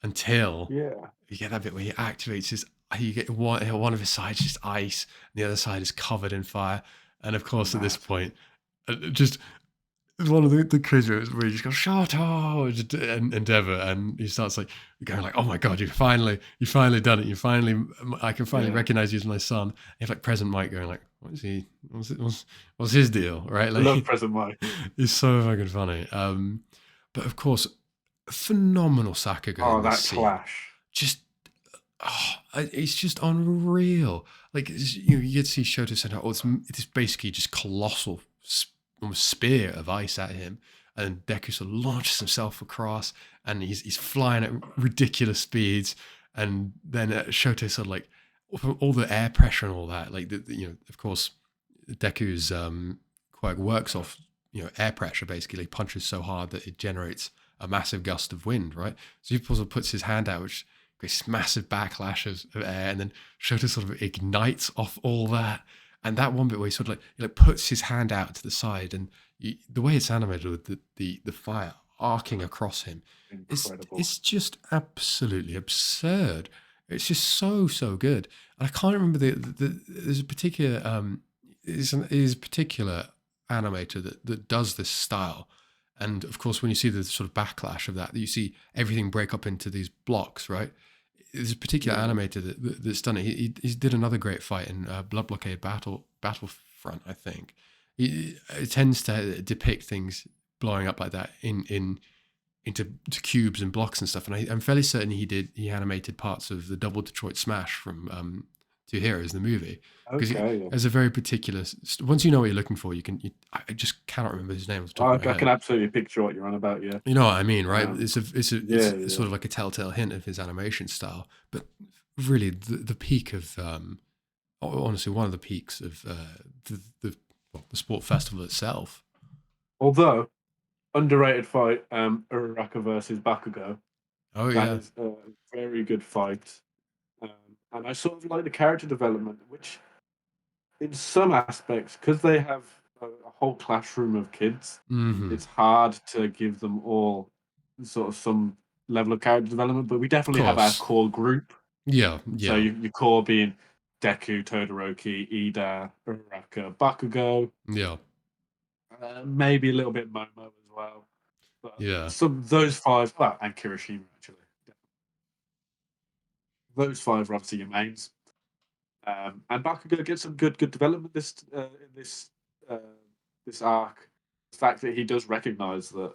until Yeah. you get that bit where he activates you get one of his sides just ice, and the other side is covered in fire. And of course, at this Mad. point, just one of the quizzes where he just goes Shoto and Endeavor, and he starts like going like, "Oh my god, you finally done it! I can finally recognize you as my son." And you have like Present Mike going like, "What is he? What's his deal?" Right? I Like, love Present Mike. he's so fucking funny. But of course, phenomenal Sakuga Oh, in this that scene. clash. Just, it's just unreal. Like, you get to see Shoto send out, it's basically just colossal almost spear of ice at him, and Deku sort of launches himself across, and he's flying at ridiculous speeds, and then Shoto sort of like all the air pressure and all that, like of course, Deku's quirk works off air pressure. Basically, he punches so hard that it generates a massive gust of wind, right? So he also puts his hand out, which creates massive backlashes of air, and then Shoto sort of ignites off all that. And that one bit where he sort of like puts his hand out to the side, and the way it's animated with the fire arcing across him, Incredible. it's just absolutely absurd. It's just so good. And I can't remember there's a particular is a particular animator that does this style. And of course, when you see the sort of backlash of that, you see everything break up into these blocks, right? There's a particular Yeah. animator that's done it. He did another great fight in Blood Blockade Battlefront, I think. It tends to depict things blowing up like that into cubes and blocks and stuff. And I'm fairly certain he animated parts of the Double Detroit Smash from Two Heroes, the movie, because Okay. Yeah. there's a very particular. Once you know what you're looking for, I just cannot remember his name off the top of my I head. can absolutely picture what you're on about. Yeah. You know what I mean, right? Yeah. It's Yeah. sort of like a telltale hint of his animation style, but really the peak of honestly one of the peaks of the sport festival itself. Although underrated fight, Uraraka versus Bakugo. Oh That yeah. is a very good fight. Um, and I sort of like the character development, which in some aspects, because they have a whole classroom of kids, Mm-hmm. it's hard to give them all sort of some level of character development. But we Of definitely have our course. core group. Yeah, So yeah, your core being Deku, Todoroki, Ida, Uraraka, Bakugo, yeah, maybe a little bit Momo as well. But yeah. some those five, well, and Kirishima actually. Those five are obviously your mains. And Bakugo gets some good development in uh, this arc. The fact that he does recognise that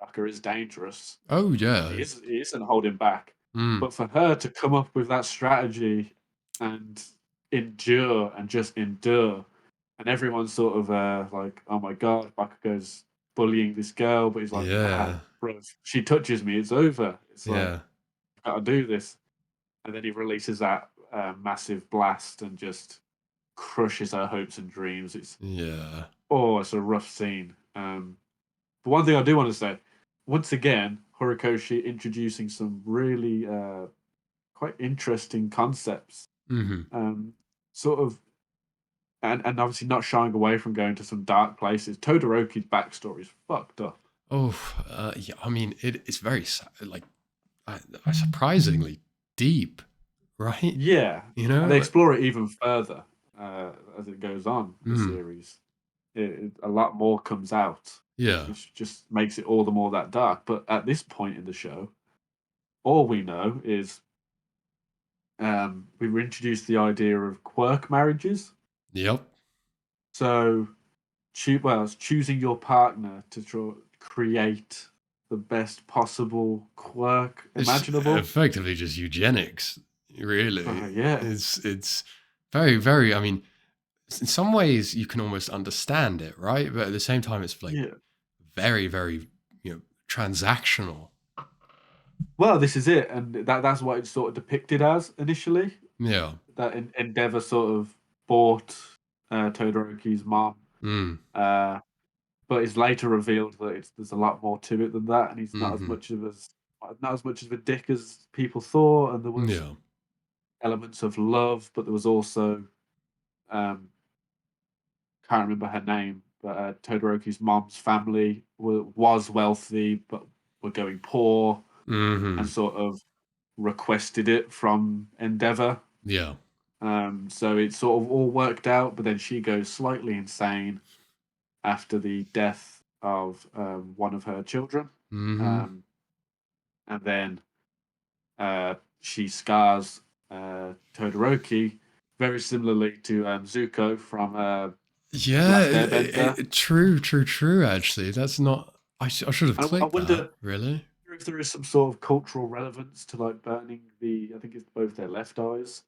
Raka is dangerous, Oh and yeah. he isn't holding back. Mm. But for her to come up with that strategy and endure and just endure, and everyone's sort of like, "Oh my god, Bakugo's bullying this girl," but he's like, "Nah, Yeah. bro, if she touches me, it's over. It's like Yeah. I gotta do this." And then he releases that massive blast and just crushes her hopes and dreams. Yeah. It's a rough scene. But one thing I do want to say, once again, Horikoshi introducing some really quite interesting concepts. Mm-hmm. Um, sort of, and obviously not shying away from going to some dark places. Todoroki's backstory is fucked up. Oh, yeah. I mean, it's very like surprisingly deep, right? Yeah, You and know, they like, explore it even further as it goes on the mm, series. A lot more comes out, yeah. which just makes it all the more that dark. But at this point in the show, all we know is we were introduced the idea of quirk marriages. Yep. So, it's choosing your partner to create the best possible quirk It's imaginable. effectively just eugenics, really. Yeah, It's very, very. I mean, in some ways you can almost understand it, right? But at the same time, it's like yeah. very, very, transactional. Well, this is it, and that's what it's sort of depicted as initially. Yeah. That Endeavor sort of bought Todoroki's mom, Mm. uh, but it's later revealed that there's a lot more to it than that, and he's Hmm. not as much of a dick as people thought, and there was Yeah. elements of love, but there was also um, can't remember her name, but Todoroki's mom's family was wealthy, but were going poor, and Hmm. sort of requested it from Endeavor. Yeah. So it sort of all worked out, but then she goes slightly insane after the death of one of her children. Hmm. Um, and then she scars Todoroki very similarly to Zuko from Yeah. Last Airbender. True. Actually, that's not. I should have I clicked that. wonder Really. if there is some sort of cultural relevance to like burning I think it's both their left eyes.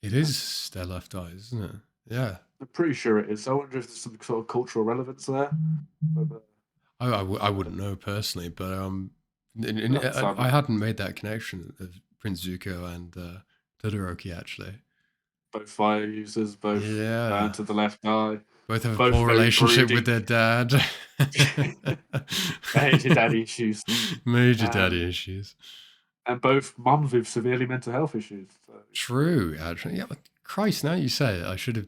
It is their left eyes, isn't it? Yeah. I'm pretty sure it is. I wonder if there's some sort of cultural relevance there. But, I wouldn't know personally, but that's I hadn't made that connection of Prince Zuko and Todoroki actually. both fire users, both burn Yeah, to the left eye, both have a both poor very relationship with brooding. their dad. Major daddy issues. Major daddy Um, issues. and both mums with severely mental health issues. So, True, actually. Yeah, but Christ, now you say it, I should have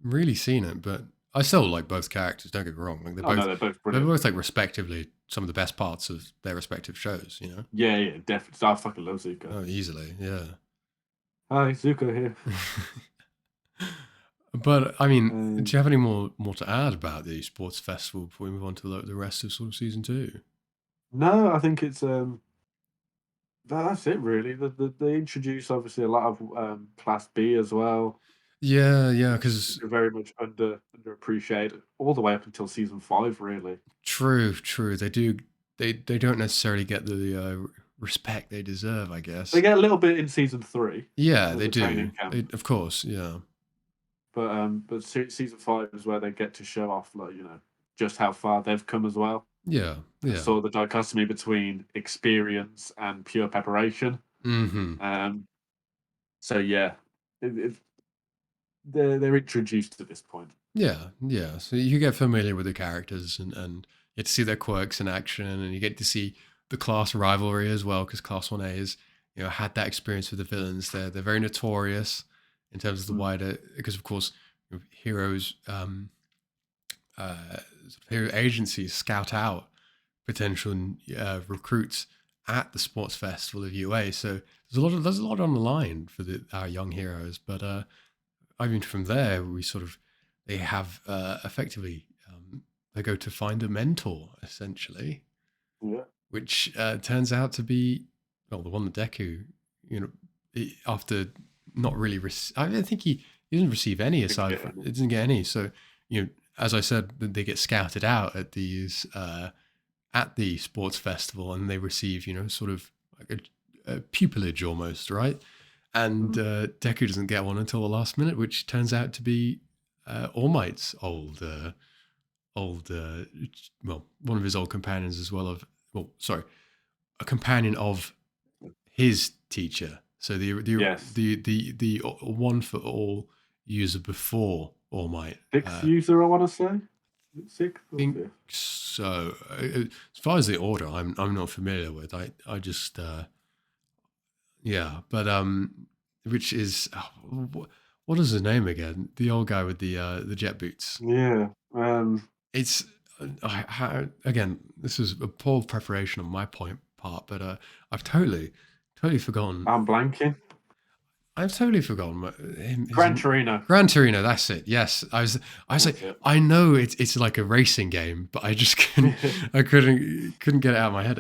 really seen it, but I still like both characters. Don't get me wrong. Like no, they're both they're brilliant. both like respectively some of the best parts of their respective shows. Yeah, definitely. I fucking love Zuko. Oh, easily, yeah. Hi, Zuko here. But I mean, do Um, you have any more to add about the sports festival before we move on to the rest of sort of season 2? no, I think it's that's it really. They introduce obviously a lot of Class B as well. Yeah, because They're very much underappreciated all the way up until season 5, really. true, they do. They don't necessarily get the respect they deserve, I They guess. get a little bit in season 3 Yeah, with they the do. training camp. Of course, yeah. But season 5 is where they get to show off, like, just how far they've come as well, Yeah, and yeah. sort of the dichotomy between experience and pure preparation. Hmm. Um, so yeah, it, they're introduced at this point. Yeah. So you get familiar with the characters and you get to see their quirks in action, and you get to see the class rivalry as well, because Class 1A is, had that experience with the villains. They're very notorious in terms of the Mm. wider, because of course, heroes, sort of hero agencies scout out potential recruits at the sports festival of UA. So there's a lot on the line for our young heroes, but I mean, from there, they have effectively, they go to find a mentor, essentially, Yeah, which turns out to be, well, the one that Deku, after not really, I don't think he didn't receive any didn't aside get from, any. it didn't get any. So, as I said, they get scouted out at these, at the sports festival, and they receive, sort of like a pupillage almost, right? And Mhm. Deku doesn't get one until the last minute, which turns out to be All Might's well, one of his old companions as well a companion of his teacher. So Yes, the one for all user before All Might. sixth user, I want to say. Is it sixth or Think fifth? so. As far as the order, I'm not familiar with. I just yeah, but which is what is his name again? The old guy with the jet boots. Yeah. It's again, this is a poor preparation on my part, but I've totally forgotten. I'm blanking. I've totally forgotten Gran Torino. Gran Torino. That's it. Yes, I was like, That's it. I know it's like a racing game, but I just couldn't get it out of my head.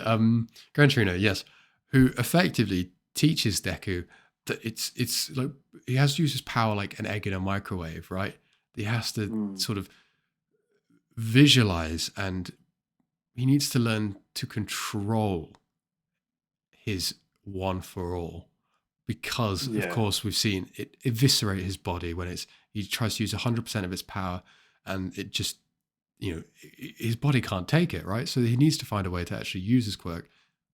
Gran Torino, yes, who effectively teaches Deku that it's like he has to use his power like an egg in a microwave, right? He has to Mm. sort of visualize and he needs to learn to control his one for all, because of Yeah, course we've seen it eviscerate his body when he tries to use 100% of its power, and it just, his body can't take it, right? So he needs to find a way to actually use his quirk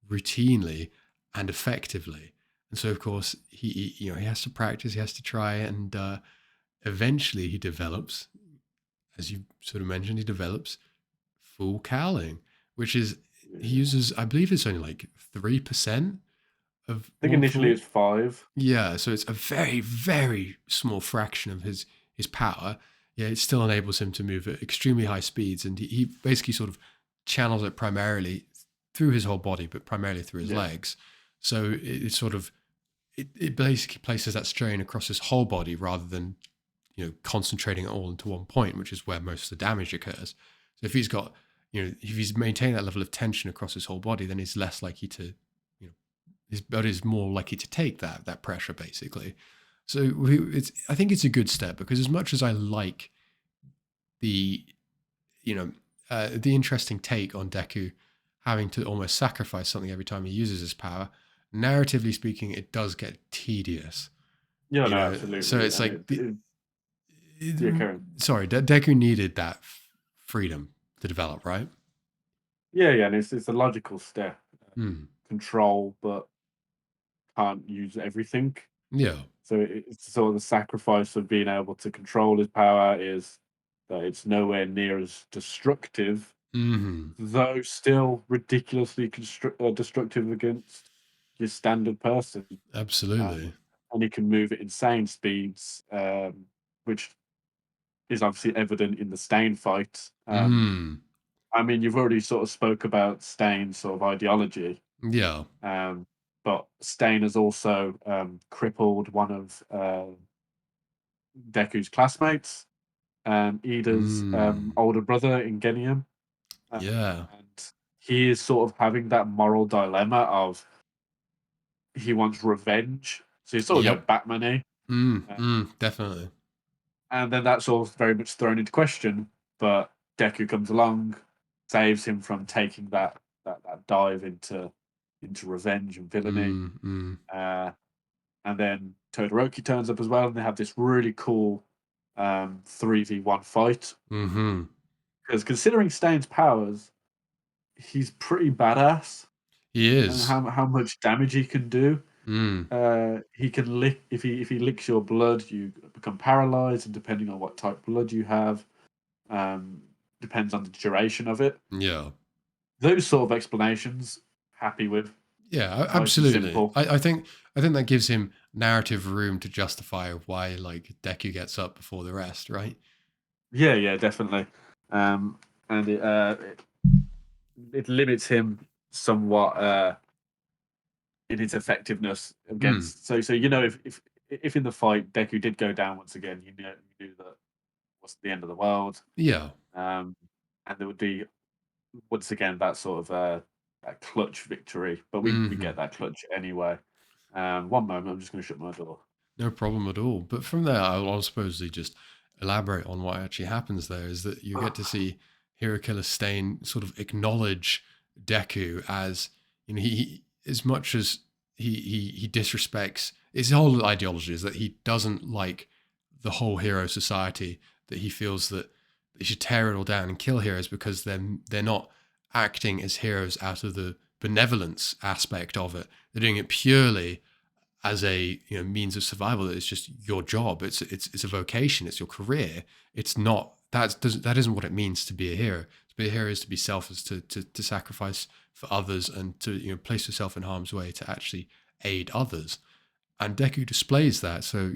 routinely and effectively. And so of course he has to practice, he has to try, and eventually he develops, as you sort of mentioned, he develops full cowling, which is, he yeah. uses, I believe it's only like 3% of I think one for initially all. it's 5. Yeah, so it's a very, very small fraction of his power. Yeah, it still enables him to move at extremely high speeds, and he basically sort of channels it primarily through his whole body, but primarily through his Yeah, legs. So it sort of, it basically places that strain across his whole body rather than, concentrating it all into one point, which is where most of the damage occurs. So if he's got, if he's maintained that level of tension across his whole body, then he's less likely to, you know, his body is more likely to take that pressure, basically. So I think it's a good step, because as much as I like the, you know the interesting take on Deku having to almost sacrifice something every time he uses his power, narratively speaking, it does get tedious. yeah, no, So absolutely, it's and like yeah, Karen. sorry, Deku needed that freedom to develop, right? Yeah, yeah, and it's a logical step. Hmm. Control, but can't use everything. Yeah. So it's sort of the sacrifice of being able to control his power is that it's nowhere near as destructive, Hmm. though still ridiculously destructive against your standard person. Um, Absolutely. and he can move at insane speeds, which is obviously evident in the Stain fight. Hmm. I mean, you've already sort of spoke about Stain's sort of ideology, Yeah. um, but Stain has also crippled one of Deku's classmates, Ida's Hmm. older brother Ingenium, Yeah. and he is sort of having that moral dilemma of he wants revenge. So he's sort of Yep. like Batman-y, Definitely. and then that's all very much thrown into question. But Deku comes along, saves him from taking that dive into revenge and villainy. Mm. Uh, and then Todoroki turns up as well, and they have this really cool 3v1 fight. Hmm. Because considering Stain's powers, he's pretty badass, He and is. how much damage he can do. Mm. He can lick if he licks your blood, you become paralyzed, and depending on what type of blood you have, um, depends on the duration of it. Yeah. Those sort of explanations, happy with. Yeah, Nice and absolutely. simple. I think that gives him narrative room to justify why, like, Deku gets up before the rest, right? Yeah, yeah, definitely. Um, and it limits him somewhat in his effectiveness Mm. against. So you know if in the fight Deku did go down once again, you knew that was the end of the world, Yeah. um, and there would be once again that sort of that clutch victory. But we Hmm. get that clutch anyway. One moment, I'm just going to shut my door. No problem at all. But from there, I'll supposedly just elaborate on what actually happens there, is that you get to see Hero Killer Stain sort of acknowledge Deku as, as much as he disrespects, his whole ideology is that he doesn't like the whole hero society, that he feels that they should tear it all down and kill heroes because they're not acting as heroes out of the benevolence aspect of it. They're doing it purely as a, means of survival. It's just your job. It's a vocation. It's your career. It's not that isn't what it means to be a hero. To be a hero is to be selfless, to sacrifice for others, and to, place yourself in harm's way to actually aid others. And Deku displays that. So,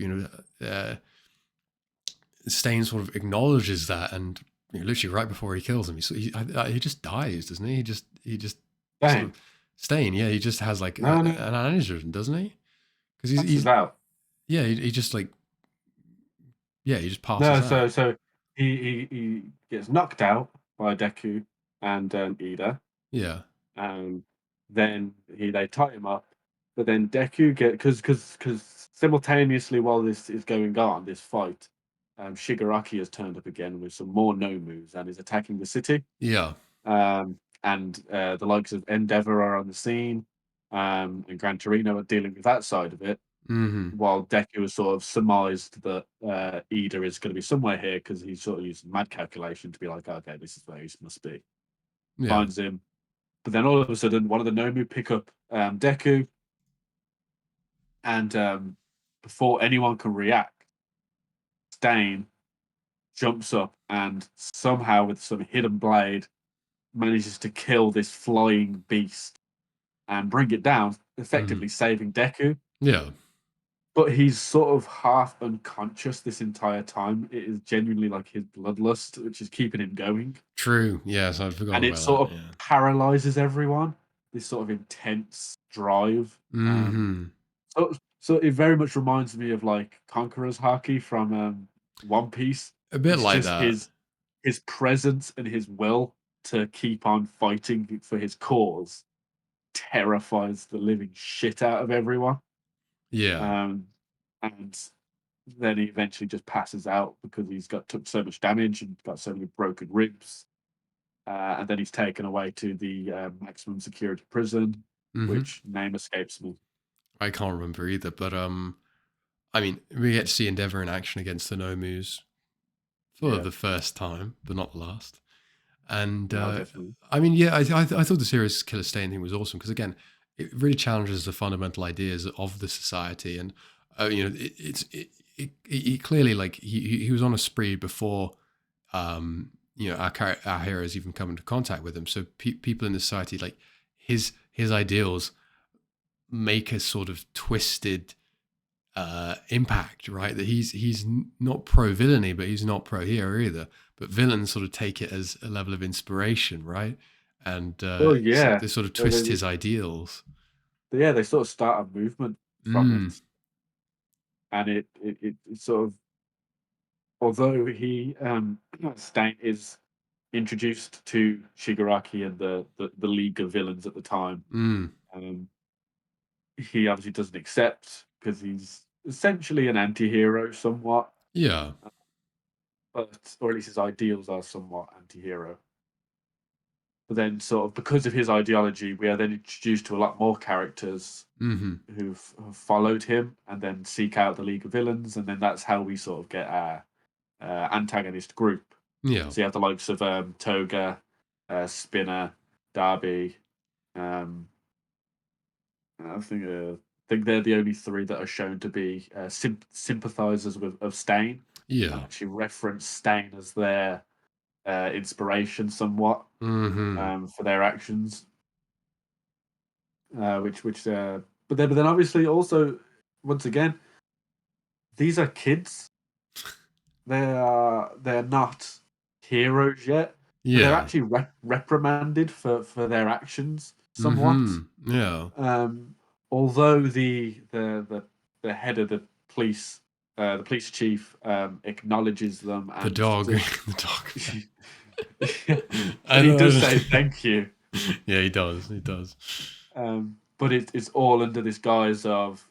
Stain sort of acknowledges that, and, literally right before he kills him, he just dies, doesn't he? He just sort of, Dang, Stain, yeah, he just has like no, an no, aneurysm, doesn't he? Because he's passes out. yeah, he just like, yeah, he just passes No, out. so he gets knocked out by Deku and Ida. Yeah. Um, then they tie him up, but then Deku get because simultaneously while this is going on, this fight, Shigaraki has turned up again with some more no moves and is attacking the city. Yeah. and the likes of Endeavor are on the scene, and Gran Torino are dealing with that side of it, Mm-hmm. while Deku has sort of surmised that Ida is going to be somewhere here because he's sort of using mad calculation to be like, okay, this is where he must be. Yeah. Finds him, but then all of a sudden, one of the Nomu pick up Deku, and before anyone can react, Stain jumps up and somehow, with some hidden blade, manages to kill this flying beast and bring it down, Mm-hmm. effectively saving Deku. Yeah. But he's sort of half unconscious this entire time. It is genuinely like his bloodlust, which is keeping him going. True. Yes, I'd And forgotten it about sort that. of Yeah. paralyzes everyone, this sort of intense drive. Mm-hmm. So it very much reminds me of like Conqueror's Haki from One Piece. A bit It's like just that. his presence and his will to keep on fighting for his cause terrifies the living shit out of everyone. Yeah. Um, and then he eventually just passes out because he's got took so much damage and got so many broken ribs. And then he's taken away to the maximum security prison, Mm-hmm. which name escapes me. I can't remember either, but I mean, we get to see Endeavor in action against the Nomus for Yeah, the first time, but not the last. And no, definitely. I mean, yeah, I thought the serious killer stain thing was awesome because again, it really challenges the fundamental ideas of the society, and it clearly like he was on a spree before our heroes even come into contact with him. So people in the society like his ideals make a sort of twisted impact, right? That he's not pro villainy, but he's not pro hero either. But villains sort of take it as a level of inspiration, right? And Well, so yeah, they sort of they, twist they, his ideals. yeah, they sort of start a movement from Mm, it, and it sort of, although he Stain is introduced to Shigaraki and the League of Villains at the time, mm, um, he obviously doesn't accept because he's essentially an anti-hero somewhat, yeah. but or at least his ideals are somewhat anti-hero. But then, sort of because of his ideology, we are then introduced to a lot more characters Hmm. who've followed him and then seek out the League of Villains, and then that's how we sort of get our antagonist group. Yeah. So you have the likes of Toga, Spinner, Darby. Um, I think they're the only three that are shown to be sympathizers with of Stain, and Yeah. actually reference Stain as their inspiration somewhat Hmm. for their actions. Which but then obviously also, once again, these are kids. They're not heroes yet, but they're Yeah. actually reprimanded for their actions somewhat. Hmm. Yeah. Um, although the head of the police chief, acknowledges them The and dog. does, The dog. I and he does know. say thank you. Yeah, he does. He does. But it's all under this guise of,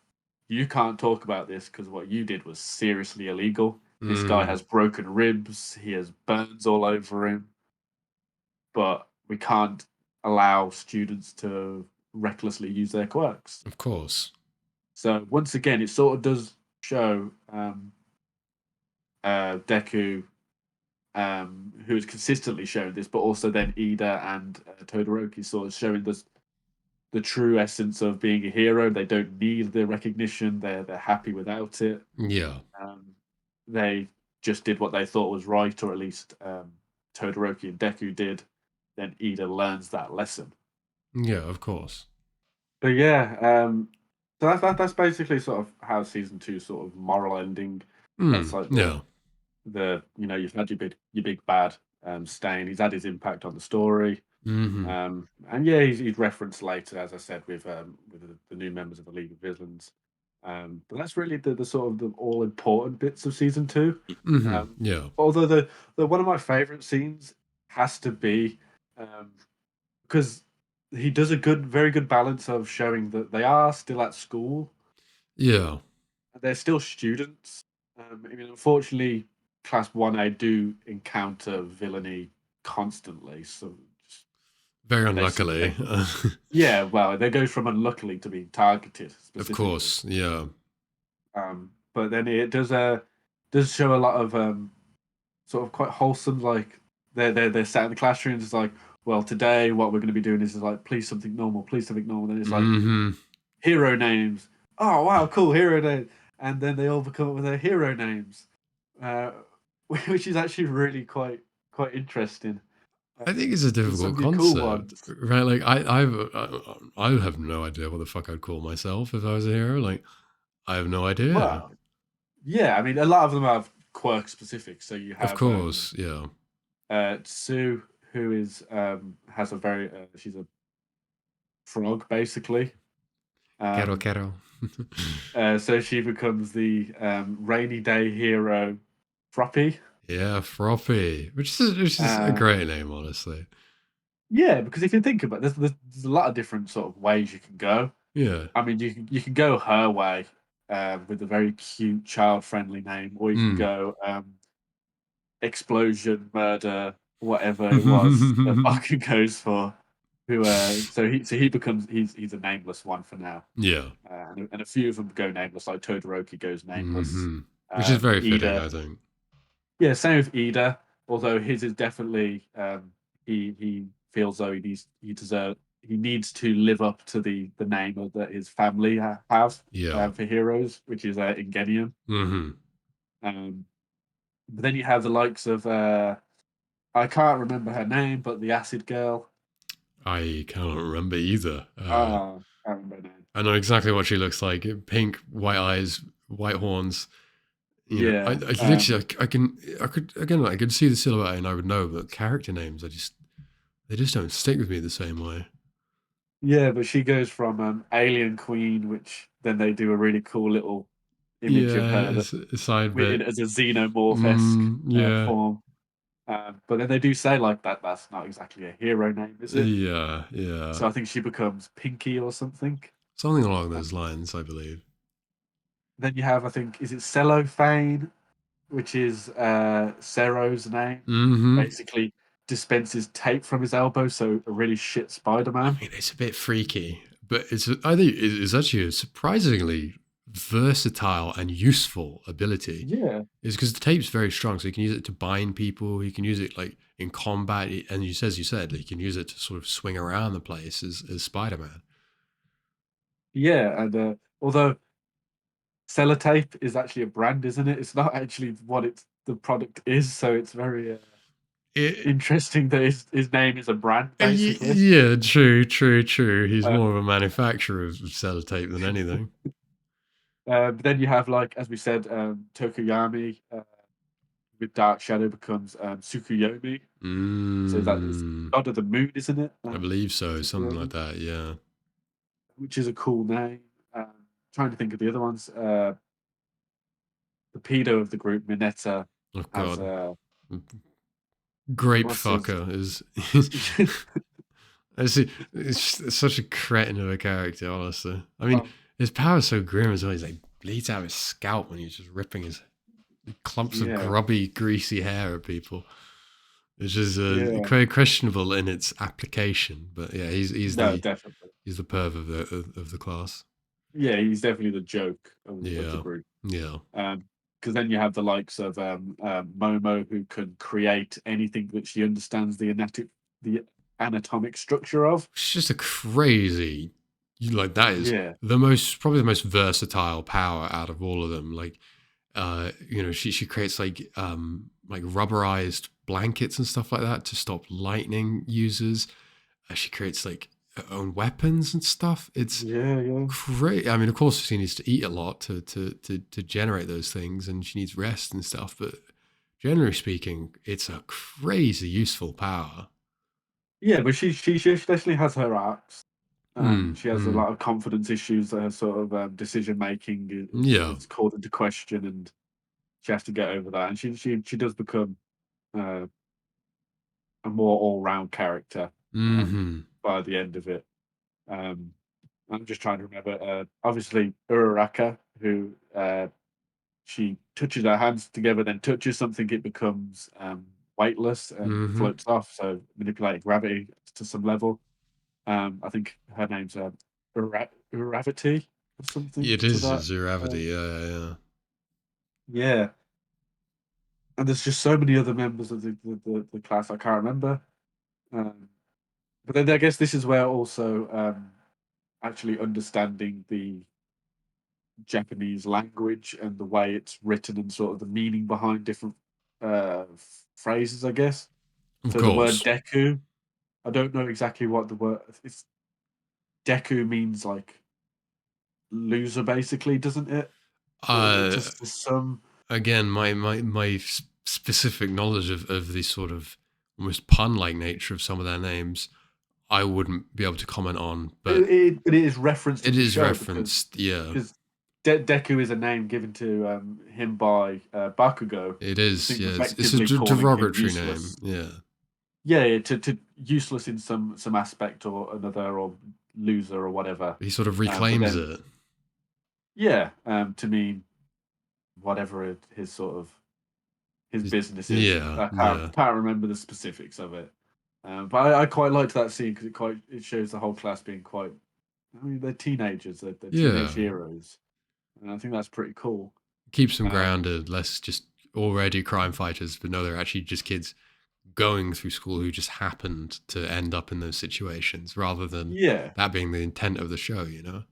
you can't talk about this because what you did was seriously illegal. This guy Mm, has broken ribs, he has burns all over him, but we can't allow students to recklessly use their quirks. of course. So once again, it sort of does show Deku, who has consistently shown this, but also then Ida and Todoroki sort of showing this the true essence of being a hero. They don't need the recognition. They're happy without it. Yeah. Um, they just did what they thought was right, or at least Todoroki and Deku did. Then Ida learns that lesson. Yeah, of course. But yeah, so that's basically sort of how season two sort of moral ending. That's Mm, like yeah. the you've had your big bad Stain. He's had his impact on the story. Hmm. And yeah, he's referenced later, as I said, with the new members of the League of Villains. But that's really the sort of the all important bits of season two. Hmm. Um, Yeah. although the one of my favorite scenes has to be, because he does a very good balance of showing that they are still at school, Yeah. they're still students. I mean, unfortunately, Class 1A do encounter villainy constantly, so Very and they see unluckily. they yeah, well, they go from unluckily to being targeted Of specifically. course, yeah. But then it does show a lot of sort of quite wholesome, like they're sat in the classrooms. It's like, well, today what we're going to be doing is like, please something normal, please something normal. Then it's like Hmm. hero names. Oh wow, cool hero name. And then they all become up with their hero names, uh, which is actually really quite interesting. I think it's a There's so difficult many cool concept, ones. right? Like I have no idea what the fuck I'd call myself if I was a hero. Like I have no idea. Well, yeah, I mean, a lot of them have quirk specific. So you Of have course, yeah. Sue, who is has a very she's a frog basically. Quero, Um, quero. so she becomes the rainy day hero, Froppy. Yeah, Froppy, which is a Uh, great name, honestly. yeah, because if you think about it, there's a lot of different sort of ways you can go. Yeah. I mean, you can go her way with a very cute, child-friendly name, or you can Mm. go explosion, murder, whatever it was that Baku goes for. Who so he becomes he's a nameless one for now, Yeah. and a few of them go nameless, like Todoroki goes nameless. Which is very fitting, Ida, I think. yeah, same with Ida. Although his is definitely he feels though he needs to live up to the name of that his family have Yeah. for heroes, which is Ingenium. Hmm. Um, but then you have the likes of I can't remember her name, but the Acid Girl. I cannot remember either. Ah, I can't remember her name. I know exactly what she looks like. Pink, white eyes, white horns. I Yeah, literally, I could, again, I could see the silhouette and I would know, but character names, they just don't stick with me the same way. yeah, but she goes from Alien Queen, which then they do a really cool little image of Yeah, her that a side bit. as a xenomorph esque Yeah, form. But then they do say like that's not exactly a hero name, is it? yeah, yeah. So I think she becomes Pinky or something. Something along Um, those lines, I believe. then you have, I think, is it Cellophane, which is Cero's name. Hmm. Basically dispenses tape from his elbow, so a really shit I Spider-Man. mean, it's a bit freaky, but I think it's actually a surprisingly versatile and useful ability. Yeah, Is because the tape's very strong, so you can use it to bind people. You can use it like in combat, and as you said, like, you can use it to sort of swing around the place as Spider Man. yeah, and although Sellotape is actually a brand, isn't it? It's not actually what the product is, so it's very It, interesting that his name is a brand, basically. yeah, true, true, true. He's Uh, more of a manufacturer of sellotape than anything. but then you have, like as we said, Tokoyami with Dark Shadow becomes Tsukuyomi. So that is Mm, God of the Moon, isn't it? I believe so, something like Tsukuyomi, that. Yeah. which is a cool name. Trying to think of the other ones. The pedo of the group, Mineta, Oh has God, what's his? Grapefucker is. It's such a cretin of a character, honestly. I mean, um, his power's so grim as well. He's like bleeds out his scalp when he's just ripping his clumps of yeah, grubby, greasy hair at people. Which is yeah. quite questionable in its application. But yeah, No, definitely. he's the perv of the class. Yeah, he's definitely the joke of the Yeah, group. yeah. Because then you have the likes of Momo, who can create anything that she understands the anatomic structure of. It's just a crazy, like that is Yeah, probably the most versatile power out of all of them. Like, she creates like rubberized blankets and stuff like that to stop lightning users. She creates like her own weapons and stuff. It's yeah, yeah, great. I mean, of course, she needs to eat a lot to generate those things, and she needs rest and stuff. But generally speaking, it's a crazy useful power. yeah. But she definitely has her arcs. Mm, She has a mm. lot of confidence issues. That her sort of decision making Yeah. is called into question, and she has to get over that. And she does become uh, a more all round character Hmm. by the end of it. Um, I'm just trying to remember. Obviously, Uraraka, who she touches her hands together, then touches something, it becomes weightless and Mm-hmm. floats off, so manipulating gravity to some level. I think her name's Gravity or something It to is a that. Zeravity, yeah. Yeah, and there's just so many other members of the class I can't remember. Um, but then I guess this is where also actually understanding the Japanese language and the way it's written and sort of the meaning behind different phrases, I guess. Of So the word course. deku, I don't know exactly what the word. It's deku means like loser, basically, doesn't it? Uh, Just for some. Again, my specific knowledge of the sort of almost pun-like nature of some of their names, I wouldn't be able to comment on, but But it is referenced it in the is show because referenced. Yeah, because Deku is a name given to him by Bakugo. it I is. think Yeah, it's a effectively calling him derogatory useless. name. Yeah, Yeah, to useless in some aspect or another, or loser or whatever. he sort of But reclaims then, it. yeah, to mean whatever his sort of his business is. Yeah, I yeah, can't remember the specifics of it. But I quite liked that scene because it shows the whole class being quite. I mean, they're teenagers, they're teenage yeah. heroes, and I think that's pretty cool. Keeps them Um, grounded, less just already crime fighters, but no, they're actually just kids going through school who just happened to end up in those situations, rather than yeah, that being the intent of the show. You know?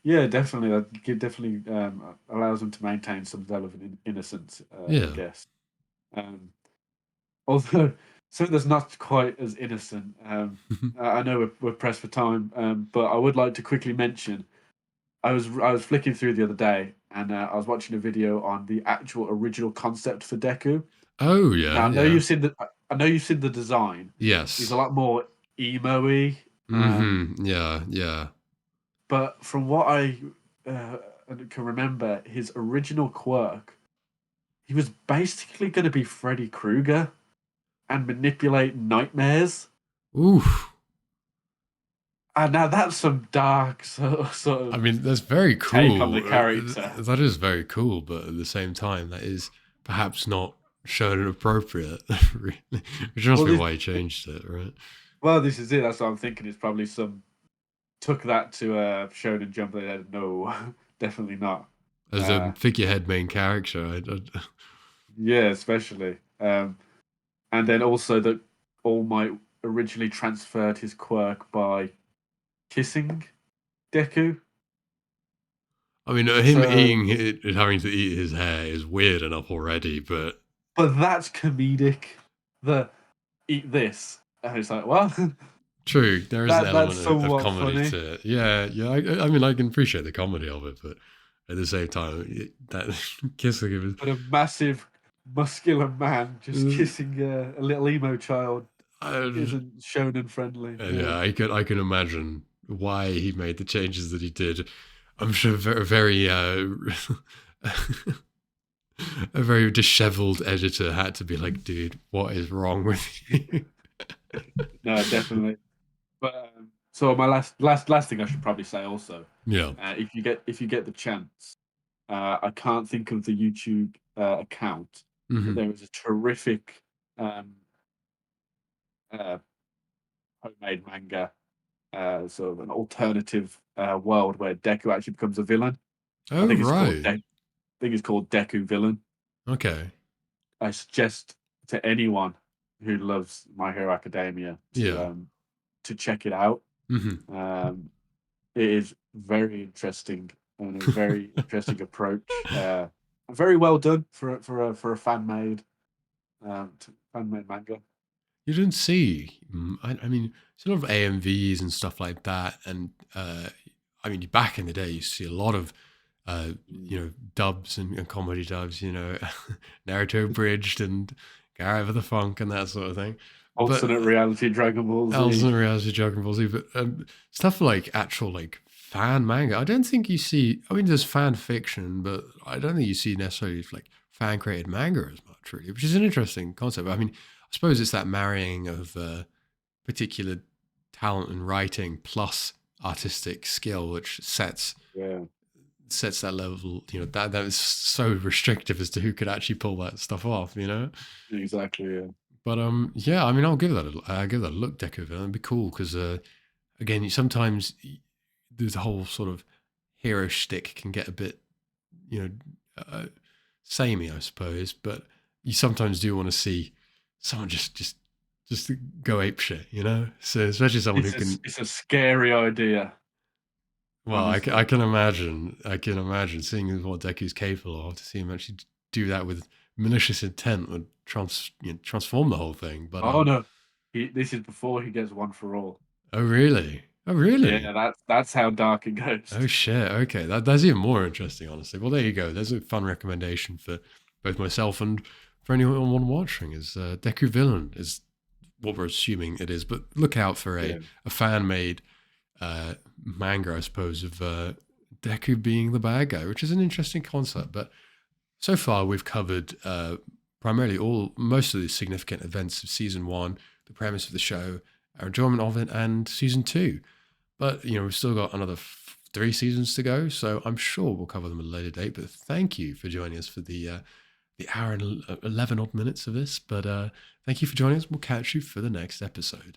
yeah, definitely. That definitely allows them to maintain some level of innocence, I Yeah. guess. Um, although something that's not quite as innocent. I know we're pressed for time, but I would like to quickly mention. I was flicking through the other day, and I was watching a video on the actual original concept for Deku. Oh yeah, Now yeah. I know you've seen the design. He's a Yes. lot more emo-y, Mm-hmm. Yeah, yeah. but from what I uh, can remember, his original quirk, he was basically going to be Freddy Krueger and manipulate nightmares. Oof. And now that's some dark sort I of mean, that's very take on cool. the character. That is very cool, but at the same time, that is perhaps not shown inappropriate. Really, which must Well, be why he changed it, right? this is it. That's what I'm thinking. It's probably some took that to Shonen Jump. They said, no, definitely not. As a Uh, figurehead main character, yeah, especially. And then also that All Might originally transferred his quirk by kissing Deku. I mean, him So, eating it and having to eat his hair is weird enough already, but but that's comedic. The eat this, and it's like, well, true, there is an that's element of somewhat comedy funny. to it. Yeah, yeah. I mean, I can appreciate the comedy of it, but at the same time, that kissing But a massive, muscular man just him kissing a little emo child is. isn't shonen friendly. And yeah, I can imagine why he made the changes that he did. I'm sure very a very disheveled editor had to be like, dude, what is wrong with you? No, definitely. But so my last thing I should probably say also, Yeah. if you get the chance, I can't think of the YouTube account, but Hmm. there is a terrific um, uh, homemade manga, sort of an alternative world where Deku actually becomes a villain. I Oh think it's called right. I think it's called Deku Villain. Okay. I suggest to anyone who loves My Hero Academia Yeah. to check it out. Hmm. Um, it is very interesting and a very interesting approach. Very well done for a fan made manga. You didn't see. I mean, it's a lot of AMVs and stuff like that, and I mean, back in the day, you see a lot of dubs and comedy dubs, Naruto bridged and Guy over the Funk and that sort of thing. But Alternate reality Dragon Ball Z. Elson Reality Dragon Ball Z, but stuff like actual like fan manga, I don't think you see. I mean, there's fan fiction, but I don't think you see necessarily like fan created manga as much, really, which is an interesting concept. I mean, I suppose it's that marrying of particular talent and writing plus artistic skill, which sets Yeah. sets that level, that is so restrictive as to who could actually pull that stuff off, Exactly. Yeah. But yeah, I mean, I'll give that a look, Deco Villain. It'd be cool because again, sometimes the whole sort of hero shtick can get a bit, you know, samey, I suppose. But you sometimes do want to see someone just go ape shit, So especially someone who can. It's a scary idea. Well, Honestly. I can imagine. I can imagine seeing what Deku's capable of. To see him actually do that with malicious intent would transform the whole thing. But Oh no, this is before he gets one for all. oh really? Oh really? Yeah, that's how dark it goes. Oh shit. Okay, that's even more interesting, honestly. Well, there you go. There's a fun recommendation for both myself and for anyone watching. Is Deku Villain is what we're assuming it is, but look out for Yeah. a fan made manga, I suppose, of Deku being the bad guy, which is an interesting concept. But so far, we've covered primarily most of the significant events of season 1, the premise of the show, our enjoyment of it, and season 2. But we've still got another 3 seasons to go, so I'm sure we'll cover them at a later date. But thank you for joining us for the hour and 11 odd minutes of this. But thank you for joining us. We'll catch you for the next episode.